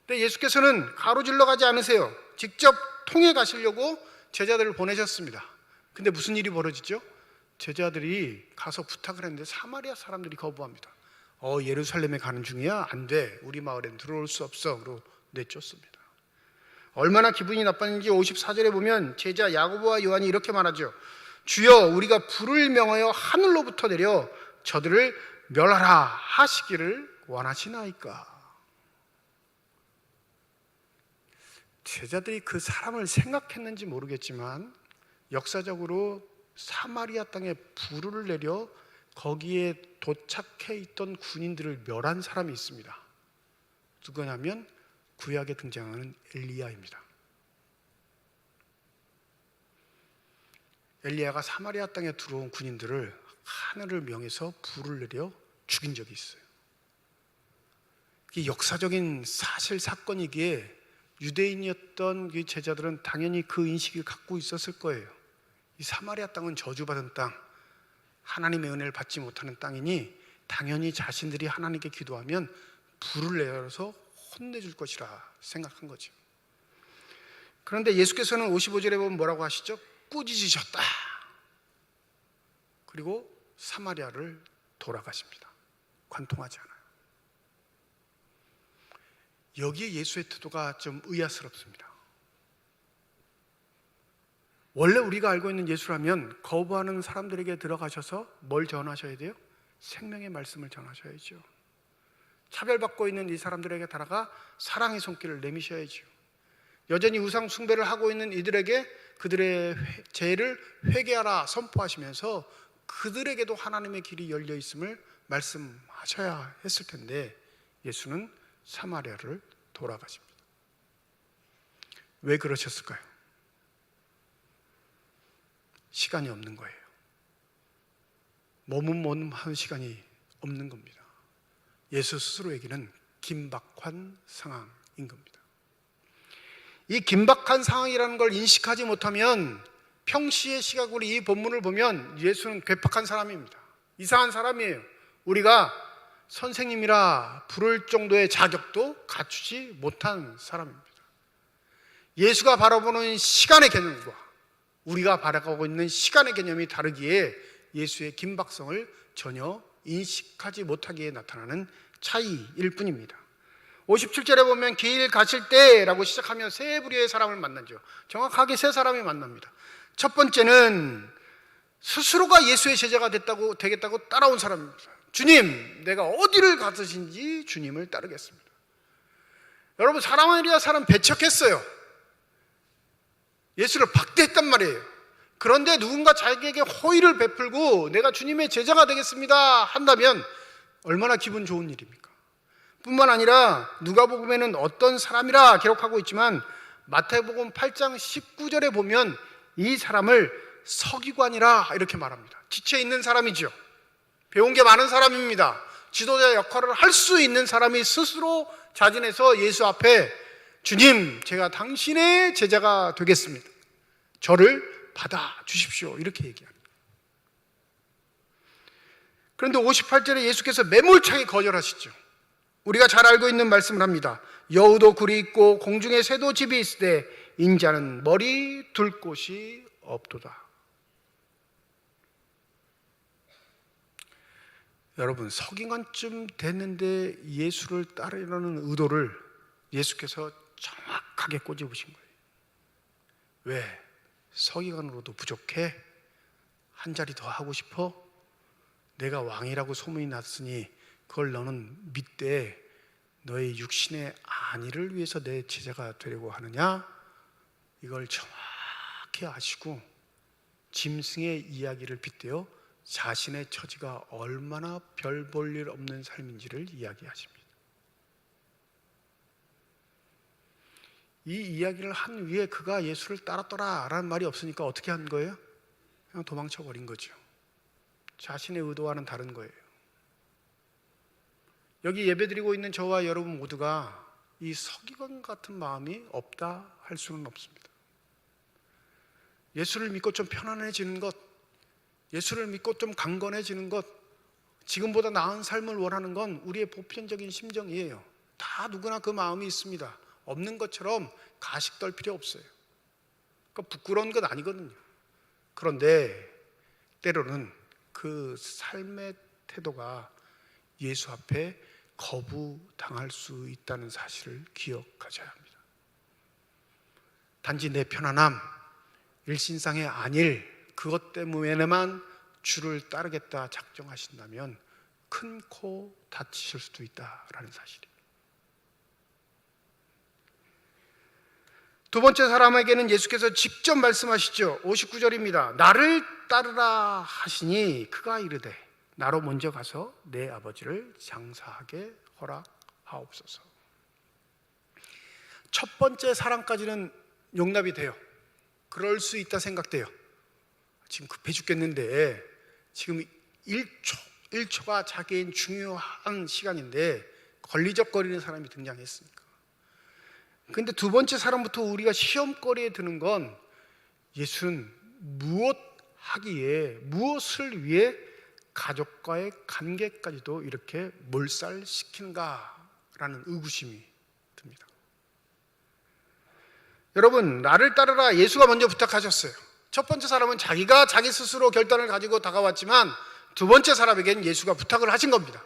[SPEAKER 2] 근데 예수께서는 가로질러 가지 않으세요. 직접 통해 가시려고 제자들을 보내셨습니다. 근데 무슨 일이 벌어지죠? 제자들이 가서 부탁을 했는데 사마리아 사람들이 거부합니다. 예루살렘에 가는 중이야? 안 돼. 우리 마을엔 들어올 수 없어. 그러고 내쫓습니다. 얼마나 기분이 나빴는지 54절에 보면 제자 야고보와 요한이 이렇게 말하죠. 주여, 우리가 불을 명하여 하늘로부터 내려 저들을 멸하라 하시기를 원하시나이까. 제자들이 그 사람을 생각했는지 모르겠지만 역사적으로 사마리아 땅에 불을 내려 거기에 도착해 있던 군인들을 멸한 사람이 있습니다. 누구냐면 구약에 등장하는 엘리야입니다. 엘리야가 사마리아 땅에 들어온 군인들을 하늘을 명해서 불을 내려 죽인 적이 있어요. 이게 역사적인 사실 사건이기에 유대인이었던 이 제자들은 당연히 그 인식을 갖고 있었을 거예요. 이 사마리아 땅은 저주받은 땅, 하나님의 은혜를 받지 못하는 땅이니 당연히 자신들이 하나님께 기도하면 불을 내려서 혼내줄 것이라 생각한 거죠. 그런데 예수께서는 55절에 보면 뭐라고 하시죠? 꾸짖으셨다. 그리고 사마리아를 돌아가십니다. 관통하지 않아요. 여기에 예수의 태도가 좀 의아스럽습니다. 원래 우리가 알고 있는 예수라면 거부하는 사람들에게 들어가셔서 뭘 전하셔야 돼요? 생명의 말씀을 전하셔야죠. 차별받고 있는 이 사람들에게 다가가 사랑의 손길을 내미셔야죠. 여전히 우상 숭배를 하고 있는 이들에게 그들의 죄를 회개하라 선포하시면서 그들에게도 하나님의 길이 열려 있음을 말씀하셔야 했을 텐데 예수는 사마리아를 돌아가십니다. 왜 그러셨을까요? 시간이 없는 거예요. 머뭇머뭇한 시간이 없는 겁니다. 예수 스스로에게는 긴박한 상황인 겁니다. 이 긴박한 상황이라는 걸 인식하지 못하면 평시의 시각으로 이 본문을 보면 예수는 괴팍한 사람입니다. 이상한 사람이에요. 우리가 선생님이라 부를 정도의 자격도 갖추지 못한 사람입니다. 예수가 바라보는 시간의 개념과 우리가 바라보고 있는 시간의 개념이 다르기에 예수의 긴박성을 전혀 인식하지 못하기에 나타나는 차이일 뿐입니다. 57절에 보면 길 가실 때라고 시작하며 세 부류의 사람을 만나죠. 정확하게 세 사람이 만납니다. 첫 번째는 스스로가 예수의 제자가 되겠다고 따라온 사람입니다. 주님, 내가 어디를 가시는지 주님을 따르겠습니다. 여러분, 사마리아 사람 배척했어요. 예수를 박대했단 말이에요. 그런데 누군가 자기에게 호의를 베풀고 내가 주님의 제자가 되겠습니다 한다면 얼마나 기분 좋은 일입니까? 뿐만 아니라 누가복음에는 어떤 사람이라 기록하고 있지만 마태복음 8장 19절에 보면 이 사람을 서기관이라 이렇게 말합니다. 지체 있는 사람이죠. 배운 게 많은 사람입니다. 지도자 역할을 할 수 있는 사람이 스스로 자진해서 예수 앞에 주님, 제가 당신의 제자가 되겠습니다. 저를 받아 주십시오. 이렇게 얘기합니다. 그런데 58절에 예수께서 매몰차게 거절하시죠. 우리가 잘 알고 있는 말씀을 합니다. 여우도 굴이 있고 공중에 새도 집이 있으되 인자는 머리 둘 곳이 없도다. 여러분, 서기관쯤 됐는데 예수를 따르려는 의도를 예수께서 정확하게 꼬집으신 거예요. 왜? 서기관으로도 부족해? 한 자리 더 하고 싶어? 내가 왕이라고 소문이 났으니 그걸 너는 믿되 너의 육신의 안위를 위해서 내 제자가 되려고 하느냐? 이걸 정확히 아시고 짐승의 이야기를 빗대어 자신의 처지가 얼마나 별 볼 일 없는 삶인지를 이야기하십니다. 이 이야기를 한 후에 그가 예수를 따랐더라 라는 말이 없으니까 어떻게 한 거예요? 그냥 도망쳐 버린 거죠. 자신의 의도와는 다른 거예요. 여기 예배드리고 있는 저와 여러분 모두가 이 서기관 같은 마음이 없다 할 수는 없습니다. 예수를 믿고 좀 편안해지는 것, 예수를 믿고 좀 강건해지는 것, 지금보다 나은 삶을 원하는 건 우리의 보편적인 심정이에요. 다 누구나 그 마음이 있습니다. 없는 것처럼 가식 떨 필요 없어요. 그러니까 부끄러운 건 아니거든요. 그런데 때로는 그 삶의 태도가 예수 앞에 거부당할 수 있다는 사실을 기억하셔야 합니다. 단지 내 편안함, 일신상의 안일, 그것 때문에만 주를 따르겠다 작정하신다면 큰 코 다치실 수도 있다라는 사실이에요. 두 번째 사람에게는 예수께서 직접 말씀하시죠. 59절입니다. 나를 따르라 하시니 그가 이르되 나로 먼저 가서 내 아버지를 장사하게 허락하옵소서. 첫 번째 사람까지는 용납이 돼요. 그럴 수 있다 생각돼요. 지금 급해 죽겠는데 지금 1초가 자기인 중요한 시간인데 걸리적거리는 사람이 등장했으니까. 근데 두 번째 사람부터 우리가 시험거리에 드는 건 예수는 무엇을 위해 가족과의 관계까지도 이렇게 몰살시키는가라는 의구심이 듭니다. 여러분, 나를 따르라 예수가 먼저 부탁하셨어요. 첫 번째 사람은 자기가 자기 스스로 결단을 가지고 다가왔지만 두 번째 사람에게는 예수가 부탁을 하신 겁니다.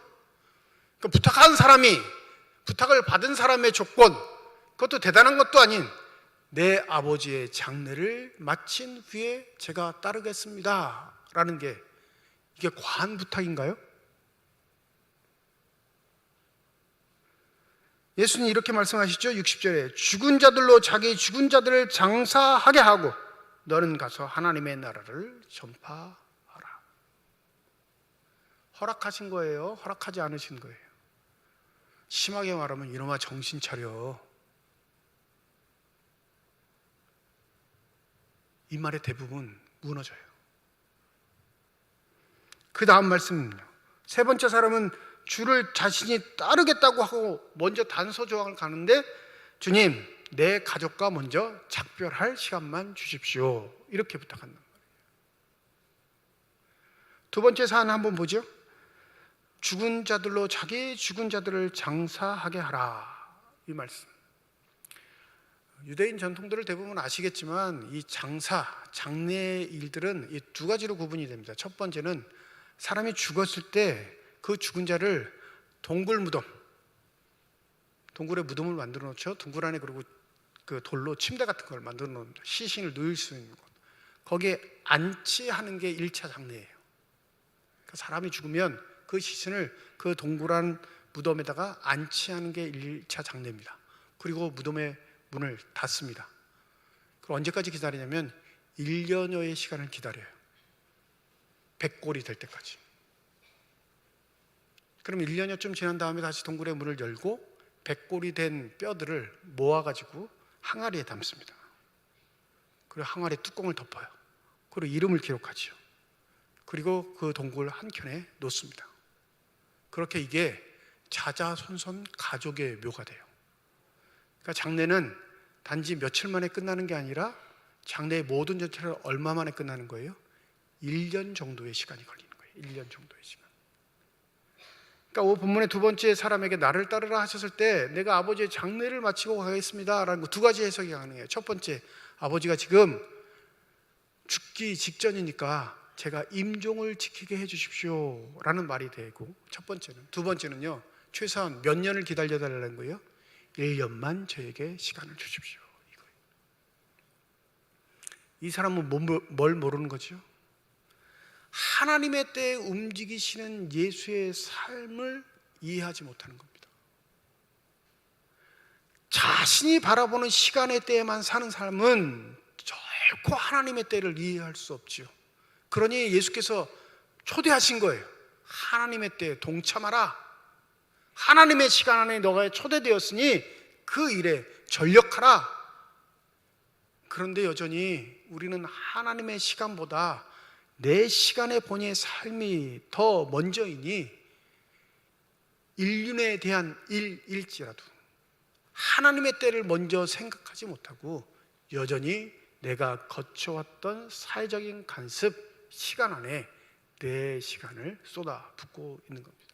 [SPEAKER 2] 그 부탁한 사람이 부탁을 받은 사람의 조건, 그것도 대단한 것도 아닌 내 아버지의 장례를 마친 후에 제가 따르겠습니다 라는 게 이게 과한 부탁인가요? 예수는 이렇게 말씀하시죠. 60절에 죽은 자들로 자기 죽은 자들을 장사하게 하고 너는 가서 하나님의 나라를 전파하라. 허락하신 거예요? 허락하지 않으신 거예요? 심하게 말하면 이놈아 정신 차려. 이 말의 대부분 무너져요. 그 다음 말씀은요. 세 번째 사람은 주를 자신이 따르겠다고 하고 먼저 단서 조항을 가는데 주님, 내 가족과 먼저 작별할 시간만 주십시오. 이렇게 부탁한단 말이에요. 두 번째 사안 한번 보죠. 죽은 자들로 자기 죽은 자들을 장사하게 하라. 이 말씀. 유대인 전통들을 대부분 아시겠지만 이 장례의 일들은 이 두 가지로 구분이 됩니다. 첫 번째는 사람이 죽었을 때 그 죽은 자를 동굴에 무덤을 만들어 놓죠. 동굴 안에 그리고 그 돌로 침대 같은 걸 만들어 놓습니다. 시신을 누일 수 있는 곳. 거기에 안치하는 게 1차 장례예요. 그러니까 사람이 죽으면 그 시신을 그 동굴 무덤에다가 안치하는 게 1차 장례입니다. 그리고 무덤의 문을 닫습니다. 그럼 언제까지 기다리냐면 1년여의 시간을 기다려요. 100골이 될 때까지. 그럼 1년여쯤 지난 다음에 다시 동굴의 문을 열고 100골이 된 뼈들을 모아가지고 항아리에 담습니다. 그리고 항아리에 뚜껑을 덮어요. 그리고 이름을 기록하죠. 그리고 그 동굴 한켠에 놓습니다. 그렇게 이게 자자손손 가족의 묘가 돼요. 그러니까 장례는 단지 며칠 만에 끝나는 게 아니라 장례의 모든 전체를 얼마 만에 끝나는 거예요? 1년 정도의 시간이 걸리는 거예요. 1년 정도의 시간. 그러니까 본문의 두 번째 사람에게 나를 따르라 하셨을 때 내가 아버지의 장례를 마치고 가겠습니다라는 거 두 가지 해석이 가능해요. 첫 번째, 아버지가 지금 죽기 직전이니까 제가 임종을 지키게 해주십시오라는 말이 되고 첫 번째는. 두 번째는요, 최소한 몇 년을 기다려달라는 거예요. 1년만 저에게 시간을 주십시오. 이거예요. 이 사람은 뭘 모르는 거죠? 하나님의 때에 움직이시는 예수의 삶을 이해하지 못하는 겁니다. 자신이 바라보는 시간의 때에만 사는 사람은 결코 하나님의 때를 이해할 수 없지요. 그러니 예수께서 초대하신 거예요. 하나님의 때에 동참하라. 하나님의 시간 안에 너가 초대되었으니 그 일에 전력하라. 그런데 여전히 우리는 하나님의 시간보다 내 시간에 본의 삶이 더 먼저이니 인륜에 대한 일일지라도 하나님의 때를 먼저 생각하지 못하고 여전히 내가 거쳐왔던 사회적인 간섭 시간 안에 내 시간을 쏟아붓고 있는 겁니다.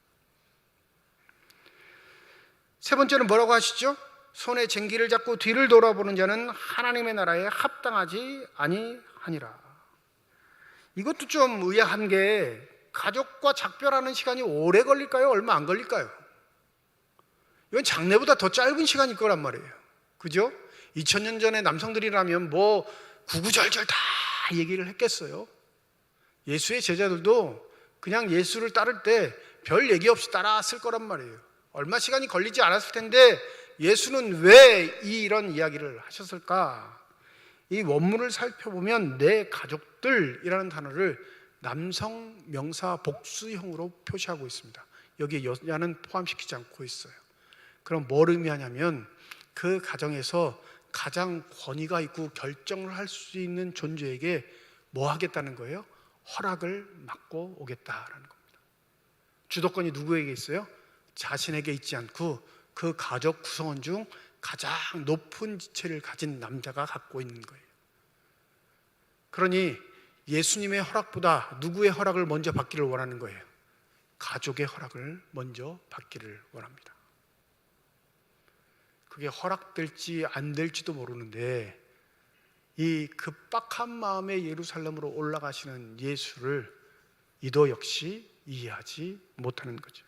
[SPEAKER 2] 세 번째는 뭐라고 하시죠? 손에 쟁기를 잡고 뒤를 돌아보는 자는 하나님의 나라에 합당하지 아니하니라. 이것도 좀 의아한 게 가족과 작별하는 시간이 오래 걸릴까요? 얼마 안 걸릴까요? 이건 장례보다 더 짧은 시간일 거란 말이에요. 그죠? 2000년 전에 남성들이라면 뭐 구구절절 다 얘기를 했겠어요. 예수의 제자들도 그냥 예수를 따를 때 별 얘기 없이 따라왔을 거란 말이에요. 얼마 시간이 걸리지 않았을 텐데 예수는 왜 이런 이야기를 하셨을까? 이 원문을 살펴보면 내 가족들이라는 단어를 남성 명사 복수형으로 표시하고 있습니다. 여기에 여자는 포함시키지 않고 있어요. 그럼 뭘 의미하냐면 그 가정에서 가장 권위가 있고 결정을 할 수 있는 존재에게 뭐 하겠다는 거예요? 허락을 맡고 오겠다라는 겁니다. 주도권이 누구에게 있어요? 자신에게 있지 않고 그 가족 구성원 중 가장 높은 지체를 가진 남자가 갖고 있는 거예요. 그러니 예수님의 허락보다 누구의 허락을 먼저 받기를 원하는 거예요? 가족의 허락을 먼저 받기를 원합니다. 그게 허락될지 안 될지도 모르는데 이 급박한 마음에 예루살렘으로 올라가시는 예수를 이도 역시 이해하지 못하는 거죠.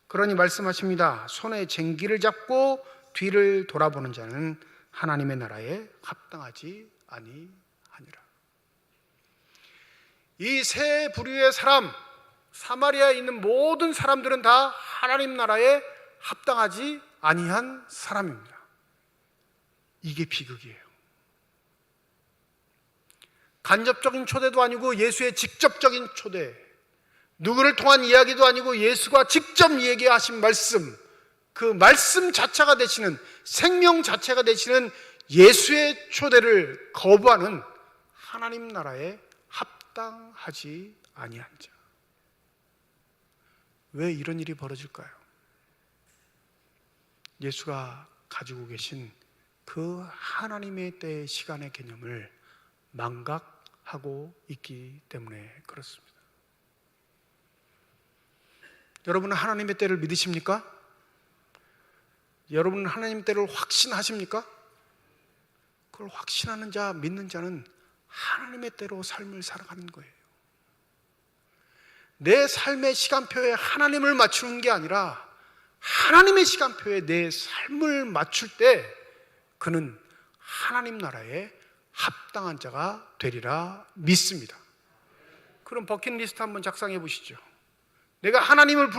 [SPEAKER 2] 그러니 말씀하십니다. 손에 쟁기를 잡고 뒤를 돌아보는 자는 하나님의 나라에 합당하지 아니하니라. 이 세 부류의 사람, 사마리아에 있는 모든 사람들은 다 하나님 나라에 합당하지 아니한 사람입니다. 이게 비극이에요. 간접적인 초대도 아니고 예수의 직접적인 초대, 누구를 통한 이야기도 아니고 예수가 직접 얘기하신 말씀, 그 말씀 자체가 되시는, 생명 자체가 되시는 예수의 초대를 거부하는 하나님 나라에 합당하지 아니한 자. 왜 이런 일이 벌어질까요? 예수가 가지고 계신 그 하나님의 때의 시간의 개념을 망각하고 있기 때문에 그렇습니다. 여러분은 하나님의 때를 믿으십니까? 여러분은 하나님의 때를 확신하십니까? 그걸 확신하는 자, 믿는 자는 하나님의 때로 삶을 살아가는 거예요. 내 삶의 시간표에 하나님을 맞추는 게 아니라 하나님의 시간표에 내 삶을 맞출 때 그는 하나님 나라에 합당한 자가 되리라 믿습니다. 그럼 버킷리스트 한번 작성해 보시죠. 내가 하나님이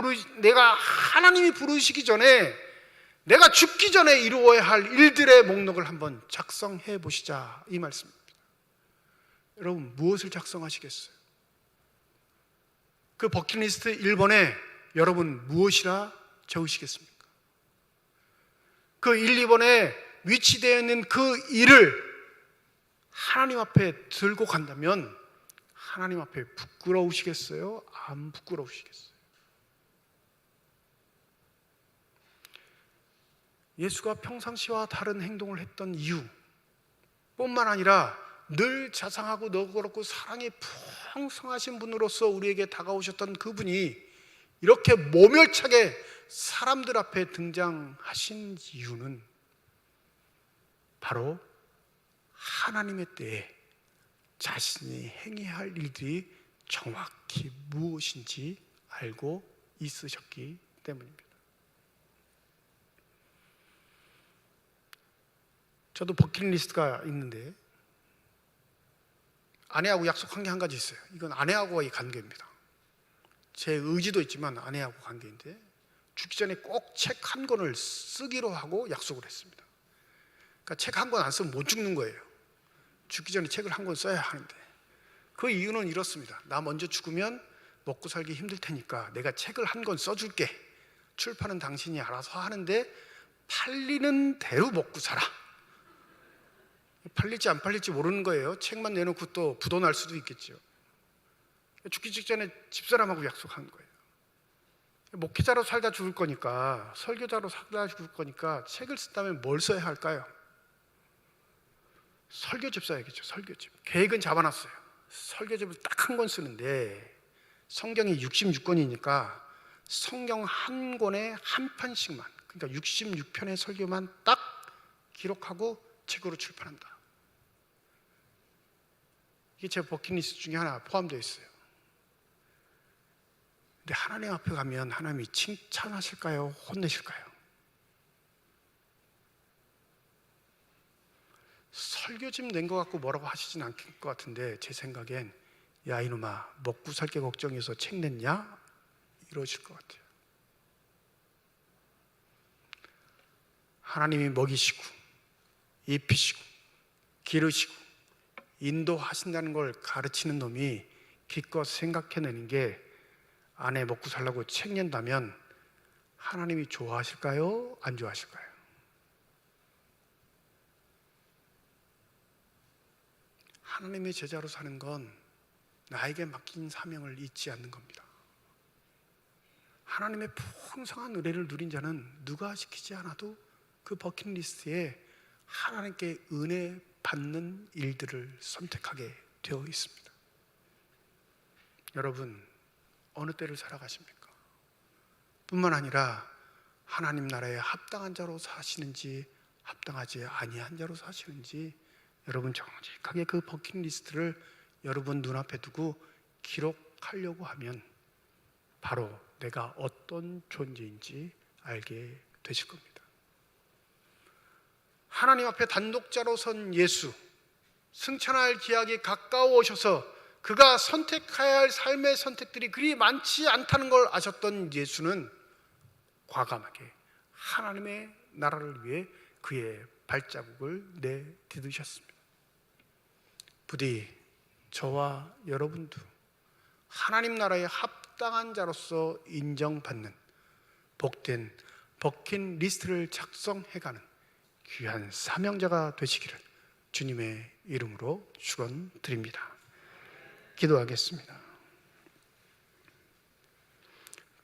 [SPEAKER 2] 부르시기 전에, 내가 죽기 전에 이루어야 할 일들의 목록을 한번 작성해 보시자, 이 말씀입니다. 여러분, 무엇을 작성하시겠어요? 그 버킷리스트 1번에 여러분 무엇이라 적으시겠습니까? 그 1, 2번에 위치되어 있는 그 일을 하나님 앞에 들고 간다면 하나님 앞에 부끄러우시겠어요? 안 부끄러우시겠어요? 예수가 평상시와 다른 행동을 했던 이유 뿐만 아니라 늘 자상하고 너그럽고 사랑이 풍성하신 분으로서 우리에게 다가오셨던 그분이 이렇게 모멸차게 사람들 앞에 등장하신 이유는 바로 하나님의 때에 자신이 행해야 할 일들이 정확히 무엇인지 알고 있으셨기 때문입니다. 저도 버킷리스트가 있는데 아내하고 약속한 게 한 가지 있어요. 이건 아내하고의 관계입니다. 제 의지도 있지만 아내하고 관계인데 죽기 전에 꼭 책 한 권을 쓰기로 하고 약속을 했습니다. 그러니까 책 한 권 안 쓰면 못 죽는 거예요. 죽기 전에 책을 한 권 써야 하는데 그 이유는 이렇습니다. 나 먼저 죽으면 먹고 살기 힘들 테니까 내가 책을 한 권 써줄게. 출판은 당신이 알아서 하는데 팔리는 대로 먹고 살아. 팔릴지 안 팔릴지 모르는 거예요. 책만 내놓고 또 부도 날 수도 있겠죠. 죽기 직전에 집사람하고 약속한 거예요. 목회자로 살다 죽을 거니까, 설교자로 살다 죽을 거니까 책을 쓴다면 뭘 써야 할까요? 설교집 써야겠죠. 설교집. 계획은 잡아놨어요. 설교집을 딱 한 권 쓰는데 성경이 66권이니까 성경 한 권에 한 편씩만, 그러니까 66편의 설교만 딱 기록하고 책으로 출판한다. 이게 제 버킷리스트 중에 하나 포함되어 있어요. 근데 하나님 앞에 가면 하나님이 칭찬하실까요? 혼내실까요? 설교집 낸 것 같고 뭐라고 하시진 않을 것 같은데 제 생각엔 야 이놈아 먹고 살게 걱정해서 책 냈냐? 이러실 것 같아요. 하나님이 먹이시고 입히시고 기르시고 인도하신다는 걸 가르치는 놈이 기껏 생각해내는 게 아내 먹고 살라고 책 낸다면 하나님이 좋아하실까요? 안 좋아하실까요? 하나님의 제자로 사는 건 나에게 맡긴 사명을 잊지 않는 겁니다. 하나님의 풍성한 은혜를 누린 자는 누가 시키지 않아도 그 버킷리스트에 하나님께 은혜 받는 일들을 선택하게 되어 있습니다. 여러분 어느 때를 살아가십니까? 뿐만 아니라 하나님 나라에 합당한 자로 사시는지 합당하지 아니한 자로 사시는지 여러분 정직하게 그 버킷리스트를 여러분 눈앞에 두고 기록하려고 하면 바로 내가 어떤 존재인지 알게 되실 겁니다. 하나님 앞에 단독자로 선 예수, 승천할 기약이 가까워 오셔서 그가 선택해야 할 삶의 선택들이 그리 많지 않다는 걸 아셨던 예수는 과감하게 하나님의 나라를 위해 그의 발자국을 내디디셨습니다. 부디 저와 여러분도 하나님 나라의 합당한 자로서 인정받는 복된 버킷리스트를 작성해가는 귀한 사명자가 되시기를 주님의 이름으로 축원드립니다. 기도하겠습니다.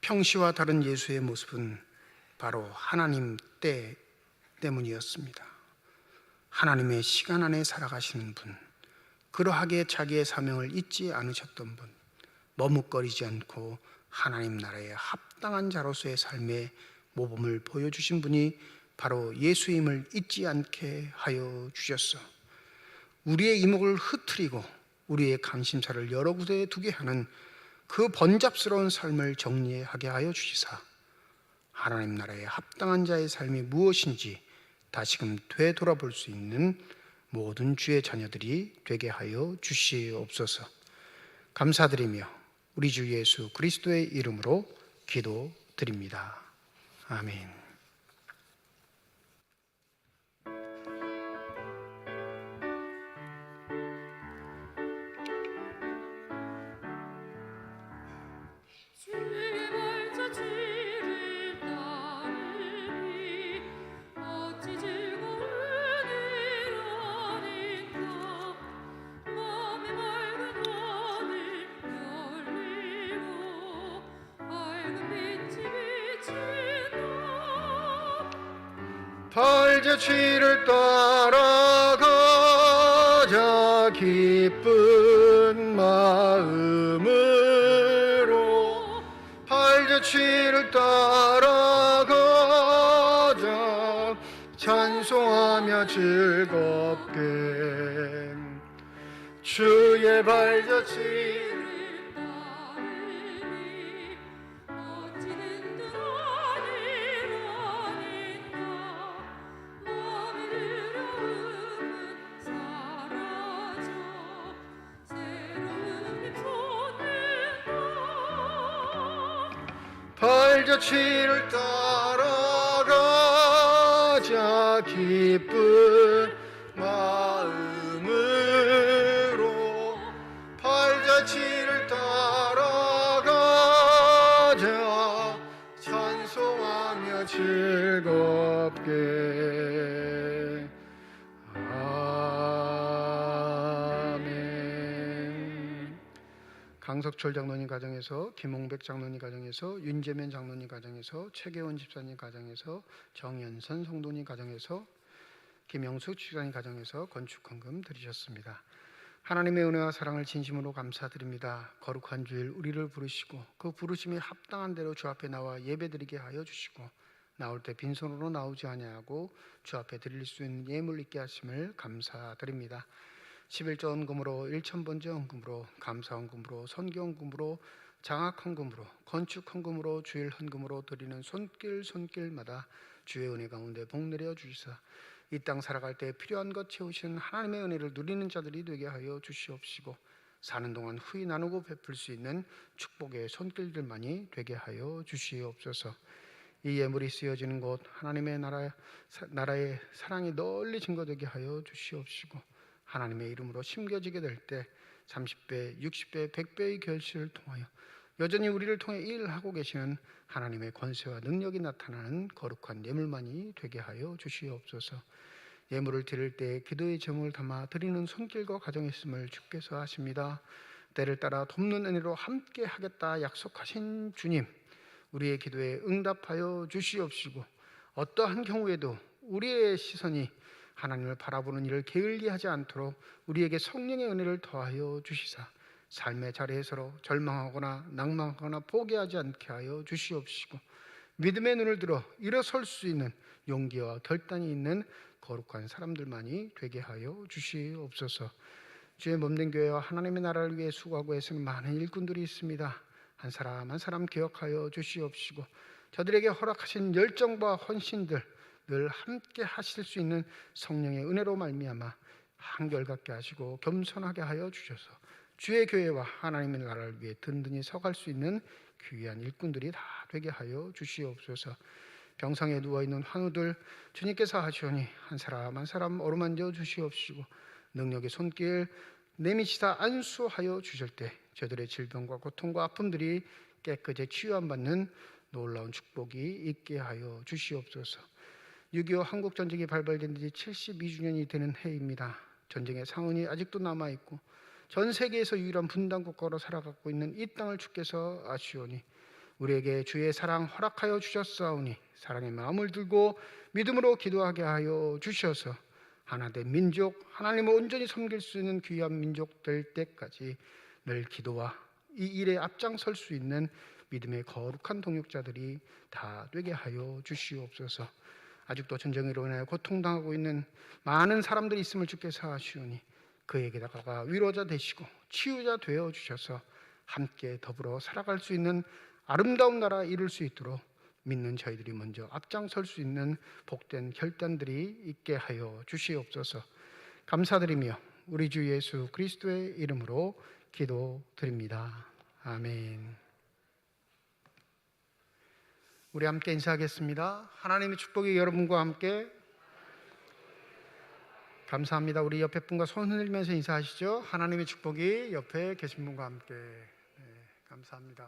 [SPEAKER 2] 평시와 다른 예수의 모습은 바로 하나님 때 때문이었습니다. 하나님의 시간 안에 살아가시는 분, 그러하게 자기의 사명을 잊지 않으셨던 분, 머뭇거리지 않고 하나님 나라의 합당한 자로서의 삶의 모범을 보여주신 분이 바로 예수임을 잊지 않게 하여 주셨소. 우리의 이목을 흐트리고 우리의 관심사를 여러 곳에 두게 하는 그 번잡스러운 삶을 정리하게 하여 주시사 하나님 나라의 합당한 자의 삶이 무엇인지 다시금 되돌아볼 수 있는 모든 주의 자녀들이 되게 하여 주시옵소서. 감사드리며 우리 주 예수 그리스도의 이름으로 기도드립니다. 아멘. 발자취를 따라가자 기쁜 마음으로 발자 발자취를 따라가자 찬송하며 즐겁게 주의 발자취 발자취를 따라가자 기쁜 마음으로 발자취를 따라가자 찬송하며 즐겁게 아멘. 강석철 장로님 가정에서, 김홍백 장로님 가정에서, 윤재면 장로님 가정에서, 최계원 집사님 가정에서, 정연선 성도님 가정에서, 김영숙 집사님 가정에서 건축헌금 드리셨습니다. 하나님의 은혜와 사랑을 진심으로 감사드립니다. 거룩한 주일 우리를 부르시고 그 부르심에 합당한 대로 주 앞에 나와 예배드리게 하여 주시고 나올 때 빈손으로 나오지 아니하고 주 앞에 드릴 수 있는 예물 있게 하심을 감사드립니다. 11조 헌금으로, 1,000번째 헌금으로, 감사 헌금으로, 선교 헌금으로, 장학 헌금으로, 건축 헌금으로, 주일 헌금으로 드리는 손길마다 주의 은혜 가운데 복 내려 주시사 이 땅 살아갈 때 필요한 것 채우시는 하나님의 은혜를 누리는 자들이 되게 하여 주시옵시고 사는 동안 후히 나누고 베풀 수 있는 축복의 손길들만이 되게 하여 주시옵소서. 이 예물이 쓰여지는 곳 하나님의 나라의 사랑이 널리 증거되게 하여 주시옵시고 하나님의 이름으로 심겨지게 될 때 30배, 60배, 100배의 결실을 통하여 여전히 우리를 통해 일하고 계시는 하나님의 권세와 능력이 나타나는 거룩한 예물만이 되게 하여 주시옵소서. 예물을 드릴 때 기도의 제목을 담아 드리는 손길과 가정이 있음을 주께서 아십니다. 때를 따라 돕는 은혜로 함께 하겠다 약속하신 주님, 우리의 기도에 응답하여 주시옵시고 어떠한 경우에도 우리의 시선이 하나님을 바라보는 일을 게을리하지 않도록 우리에게 성령의 은혜를 더하여 주시사 삶의 자리에서 절망하거나 낭망하거나 포기하지 않게 하여 주시옵시고 믿음의 눈을 들어 일어설 수 있는 용기와 결단이 있는 거룩한 사람들만이 되게 하여 주시옵소서. 주의 몸된 교회와 하나님의 나라를 위해 수고하고 애쓰는 많은 일꾼들이 있습니다. 한 사람 한 사람 기억하여 주시옵시고 저들에게 허락하신 열정과 헌신들 늘 함께 하실 수 있는 성령의 은혜로 말미암아 한결같게 하시고 겸손하게 하여 주셔서 주의 교회와 하나님의 나라를 위해 든든히 서갈 수 있는 귀한 일꾼들이 다 되게 하여 주시옵소서. 병상에 누워있는 환우들 주님께서 하시오니 한 사람 한 사람 어루만져 주시옵시고 능력의 손길 내미시사 안수하여 주실 때 저들의 질병과 고통과 아픔들이 깨끗이 치유함받는 놀라운 축복이 있게 하여 주시옵소서. 6.25 한국전쟁이 발발된 지 72주년이 되는 해입니다. 전쟁의 상흔이 아직도 남아있고 전 세계에서 유일한 분단국가로 살아가고 있는 이 땅을 주께서 아시오니 우리에게 주의 사랑 허락하여 주셨사오니 사랑의 마음을 들고 믿음으로 기도하게 하여 주셔서 하나된 민족, 하나님을 온전히 섬길 수 있는 귀한 민족 될 때까지 늘 기도와 이 일에 앞장설 수 있는 믿음의 거룩한 동역자들이 다 되게 하여 주시옵소서. 아직도 전쟁으로 인하여 고통당하고 있는 많은 사람들이 있음을 주께서 아시오니 그에게다가 위로자 되시고 치유자 되어 주셔서 함께 더불어 살아갈 수 있는 아름다운 나라 이룰 수 있도록 믿는 저희들이 먼저 앞장설 수 있는 복된 결단들이 있게 하여 주시옵소서. 감사드리며 우리 주 예수 그리스도의 이름으로 기도드립니다. 아멘. 우리 함께 인사하겠습니다. 하나님의 축복이 여러분과 함께. 감사합니다. 우리 옆에 분과 손 흔들면서 인사하시죠. 하나님의 축복이 옆에 계신 분과 함께. 네, 감사합니다.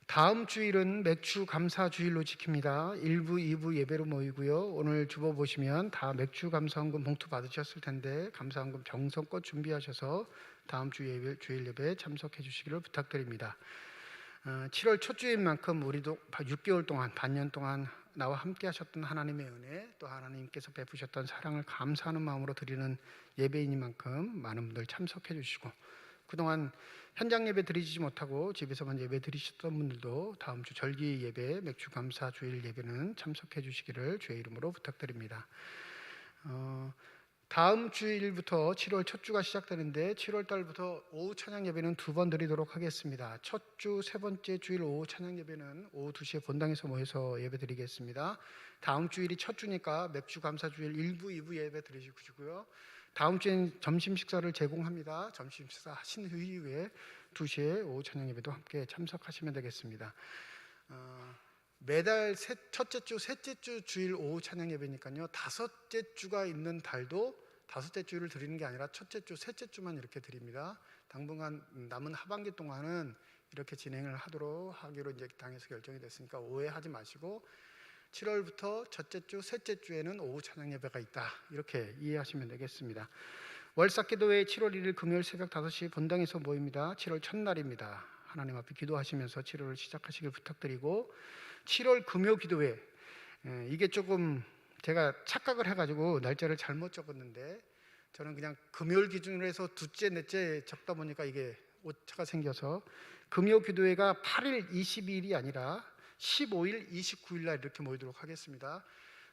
[SPEAKER 2] 다음 주일은 맥주 감사 주일로 지킵니다. 1부, 2부 예배로 모이고요. 오늘 주보 보시면 다 맥주 감사헌금 봉투 받으셨을 텐데 감사헌금 정성껏 준비하셔서 다음 주 주일 예배에 참석해 주시기를 부탁드립니다. 7월 첫 주인 만큼 우리도 6개월 동안 반년 동안 나와 함께 하셨던 하나님의 은혜 또 하나님께서 베푸셨던 사랑을 감사하는 마음으로 드리는 예배이니만큼 많은 분들 참석해 주시고 그동안 현장 예배 드리지 못하고 집에서만 예배 드리셨던 분들도 다음 주 절기 예배, 맥주 감사 주일 예배는 참석해 주시기를 주의 이름으로 부탁드립니다. 다음 주일부터 7월 첫 주가 시작되는데 7월 달부터 오후 찬양 예배는 2번 드리도록 하겠습니다. 첫 주 세 번째 주일 오후 찬양 예배는 오후 2시에 본당에서 모여서 예배 드리겠습니다. 다음 주일이 첫 주니까 맥주 감사 주일 1부, 2부 예배 드리시고요. 다음 주엔 점심 식사를 제공합니다. 점심 식사 하신 이후에 2시에 오후 찬양 예배도 함께 참석하시면 되겠습니다. 매달 첫째 주, 셋째 주 주일 오후 찬양 예배니까요. 다섯째 주가 있는 달도 다섯째 주를 드리는 게 아니라 첫째 주, 셋째 주만 이렇게 드립니다. 당분간 남은 하반기 동안은 이렇게 진행을 하기로 이제 당에서 결정이 됐으니까 오해하지 마시고 7월부터 첫째 주, 셋째 주에는 오후 찬양 예배가 있다. 이렇게 이해하시면 되겠습니다. 월삭기도회 7월 1일 금요일 새벽 5시 본당에서 모입니다. 7월 첫날입니다. 하나님 앞에 기도하시면서 7월을 시작하시길 부탁드리고 7월 금요 기도회 이게 조금 제가 착각을 해가지고 날짜를 잘못 적었는데 저는 그냥 금요일 기준으로 해서 둘째, 넷째 적다 보니까 이게 오차가 생겨서 금요 기도회가 8일, 22일이 아니라 15일, 29일 날 이렇게 모이도록 하겠습니다.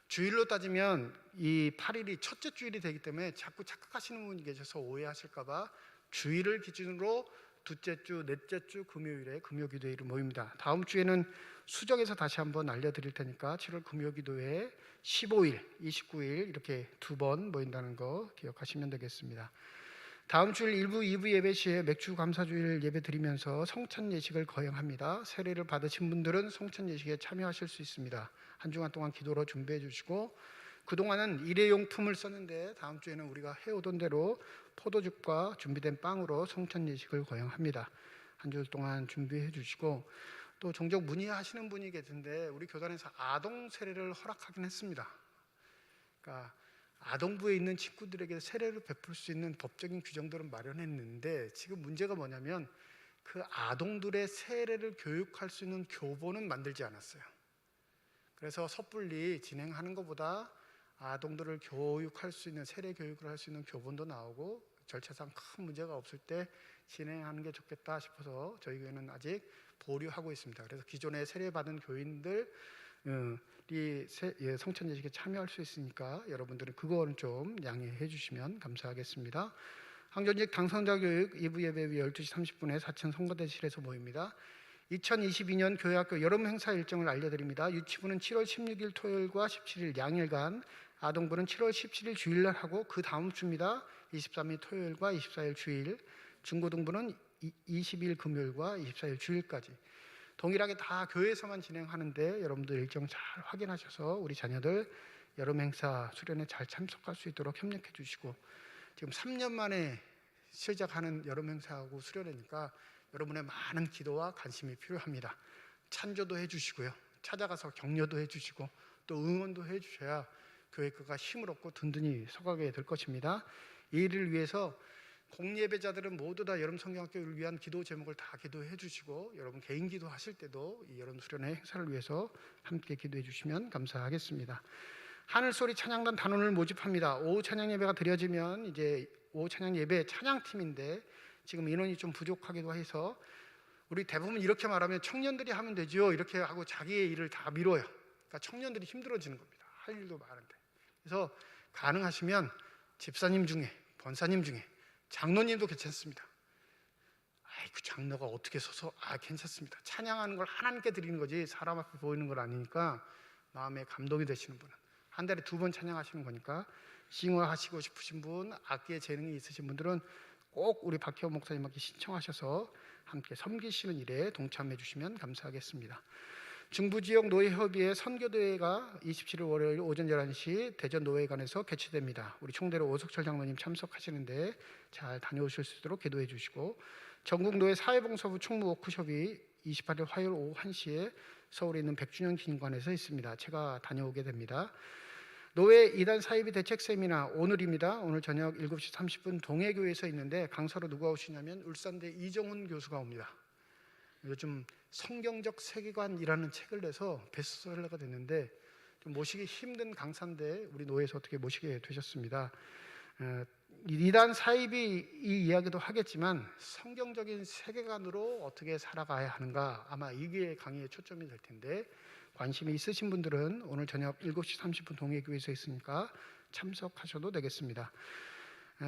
[SPEAKER 2] 주일로 따지면 이 8일이 첫째 주일이 되기 때문에 자꾸 착각하시는 분이 계셔서 오해하실까 봐 주일을 기준으로 둘째 주, 넷째 주 금요일에 금요기도회를 모입니다. 다음 주에는 수정해서 다시 한번 알려드릴 테니까 7월 금요기도회 15일, 29일 이렇게 2번 모인다는 거 기억하시면 되겠습니다. 다음 주일 1부, 2부 예배 시에 맥주 감사주일 예배 드리면서 성찬 예식을 거행합니다. 세례를 받으신 분들은 성찬 예식에 참여하실 수 있습니다. 한 주간 동안 기도로 준비해 주시고 그동안은 일회용품을 썼는데 다음 주에는 우리가 해오던 대로 포도즙과 준비된 빵으로 성찬 예식을 거행합니다. 한 주 동안 준비해 주시고 또 종종 문의하시는 분이 계신데 우리 교단에서 아동 세례를 허락하긴 했습니다. 그러니까 아동부에 있는 친구들에게 세례를 베풀 수 있는 법적인 규정들은 마련했는데 지금 문제가 뭐냐면 그 아동들의 세례를 교육할 수 있는 교본은 만들지 않았어요. 그래서 섣불리 진행하는 것보다 아동들을 교육할 수 있는 세례 교육을 할 수 있는 교본도 나오고 절차상 큰 문제가 없을 때 진행하는 게 좋겠다 싶어서 저희 교회는 아직 보류하고 있습니다. 그래서 기존에 세례받은 교인들이 성찬 예식에 참여할 수 있으니까 여러분들은 그거는 좀 양해해 주시면 감사하겠습니다. 항전직 당선자 교육 2부 예배 12시 30분에 사천 성가대실에서 모입니다. 2022년 교회학교 여름 행사 일정을 알려드립니다. 유치부는 7월 16일 토요일과 17일 양일간, 아동부는 7월 17일 주일날 하고 그 다음 주입니다. 23일 토요일과 24일 주일, 중고등부는 20일 금요일과 24일 주일까지 동일하게 다 교회에서만 진행하는데 여러분들 일정 잘 확인하셔서 우리 자녀들 여름 행사 수련회 잘 참석할 수 있도록 협력해 주시고 지금 3년 만에 시작하는 여름 행사하고 수련회니까 여러분의 많은 기도와 관심이 필요합니다. 찬조도 해주시고요. 찾아가서 격려도 해주시고 또 응원도 해주셔야 교회가 힘을 얻고 든든히 서가게 될 것입니다. 이 일을 위해서 공예배자들은 모두 다 여름 성경학교를 위한 기도 제목을 다 기도해 주시고 여러분 개인 기도하실 때도 이 여름 수련회 행사를 위해서 함께 기도해 주시면 감사하겠습니다. 하늘소리 찬양단 단원을 모집합니다. 오후 찬양 예배가 드려지면 이제 오후 찬양 예배 찬양팀인데 지금 인원이 좀 부족하기도 해서 우리 대부분 이렇게 말하면 청년들이 하면 되죠. 이렇게 하고 자기의 일을 다 미뤄요. 그러니까 청년들이 힘들어지는 겁니다. 할 일도 많은데. 그래서 가능하시면 집사님 중에, 권사님 중에, 장로님도 괜찮습니다. 그 장로가 어떻게 서서 괜찮습니다. 찬양하는 걸 하나님께 드리는 거지 사람 앞에 보이는 건 아니니까 마음에 감동이 되시는 분은 한 달에 2번 찬양하시는 거니까 싱어 하시고 싶으신 분, 악기에 재능이 있으신 분들은 꼭 우리 박혜원 목사님께 신청하셔서 함께 섬기시는 일에 동참해 주시면 감사하겠습니다. 중부지역 노예협의회 선교대회가 27일 월요일 오전 11시 대전 노회관에서 개최됩니다. 우리 총대로 오석철 장로님 참석하시는데 잘 다녀오실 수 있도록 기도해 주시고 전국노예 사회봉사부 총무 워크숍이 28일 화요일 오후 1시에 서울에 있는 100주년 기념관에서 있습니다. 제가 다녀오게 됩니다. 노예 이단 사이비 대책 세미나 오늘입니다. 오늘 저녁 7시 30분 동해교회에서 있는데 강사로 누가 오시냐면 울산대 이정훈 교수가 옵니다. 요즘 성경적 세계관이라는 책을 내서 베스트셀러가 됐는데 좀 모시기 힘든 강사인데 우리 노예에서 어떻게 모시게 되셨습니다. 이단 사입이 이 이야기도 하겠지만 성경적인 세계관으로 어떻게 살아가야 하는가, 아마 이게 강의의 초점이 될 텐데 관심이 있으신 분들은 오늘 저녁 7시 30분 동해교회에서 있으니까 참석하셔도 되겠습니다.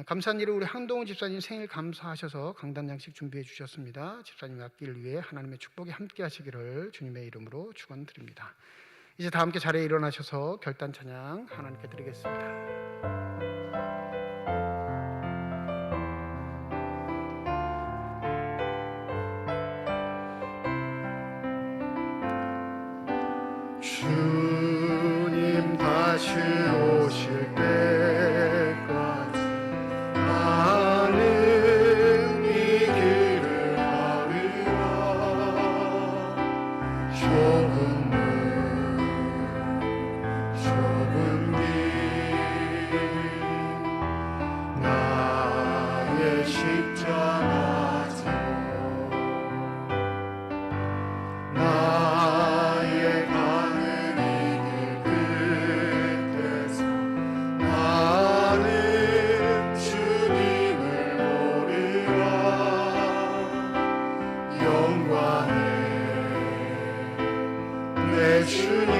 [SPEAKER 2] 감사한 일을 우리 한동훈 집사님 생일 감사하셔서 강단 양식 준비해 주셨습니다. 집사님 앞길 위해 하나님의 축복이 함께 하시기를 주님의 이름으로 축원드립니다. 이제 다 함께 자리에 일어나셔서 결단 찬양 하나님께 드리겠습니다.
[SPEAKER 6] 주님 다시 오실 때까지 나는 이 길을 가리라. 좁은 길 나의 십자가서 나의 가는 이 길 끝에서 나는 주님을 보리라. 영광의 내 주님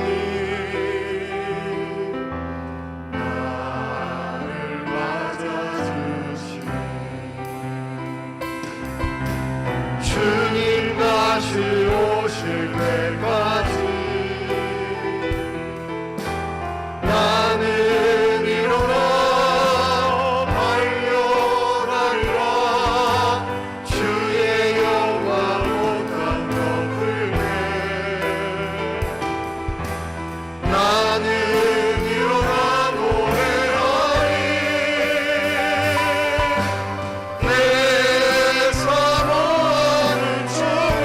[SPEAKER 6] 나를 맞아주시네. 주님 다시 오실 때까지 나는 일어나 달려가리라. 주의 영광 못한 덮을래. 나는 일어나 노래하리. 내 사모하는 주님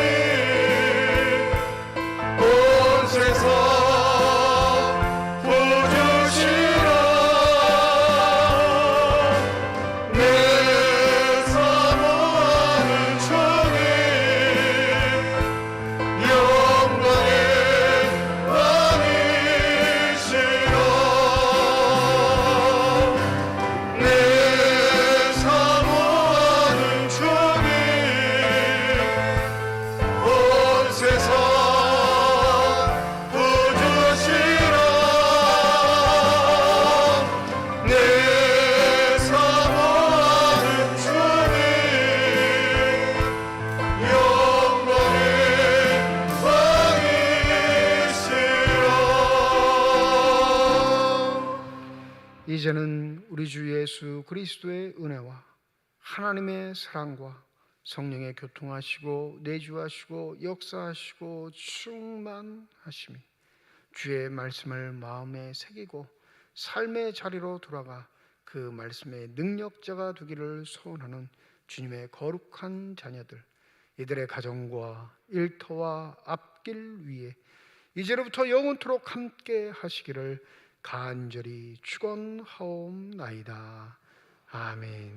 [SPEAKER 6] 온 세상 부주시라. 내 사모하는 주님 영광의 왕이시라. 내 사모하는 주님 온 세상 부주시라. 내 사모하는 주님 영광의 왕이시라.
[SPEAKER 2] 이제는 우리 주 예수 그리스도의 은혜와 하나님의 사랑과 성령의 교통하시고 내주하시고 역사하시고 충만하심이 주의 말씀을 마음에 새기고 삶의 자리로 돌아가 그 말씀의 능력자가 되기를 소원하는 주님의 거룩한 자녀들, 이들의 가정과 일터와 앞길 위에 이제로부터 영원토록 함께 하시기를 간절히 축원하옵나이다. 아멘.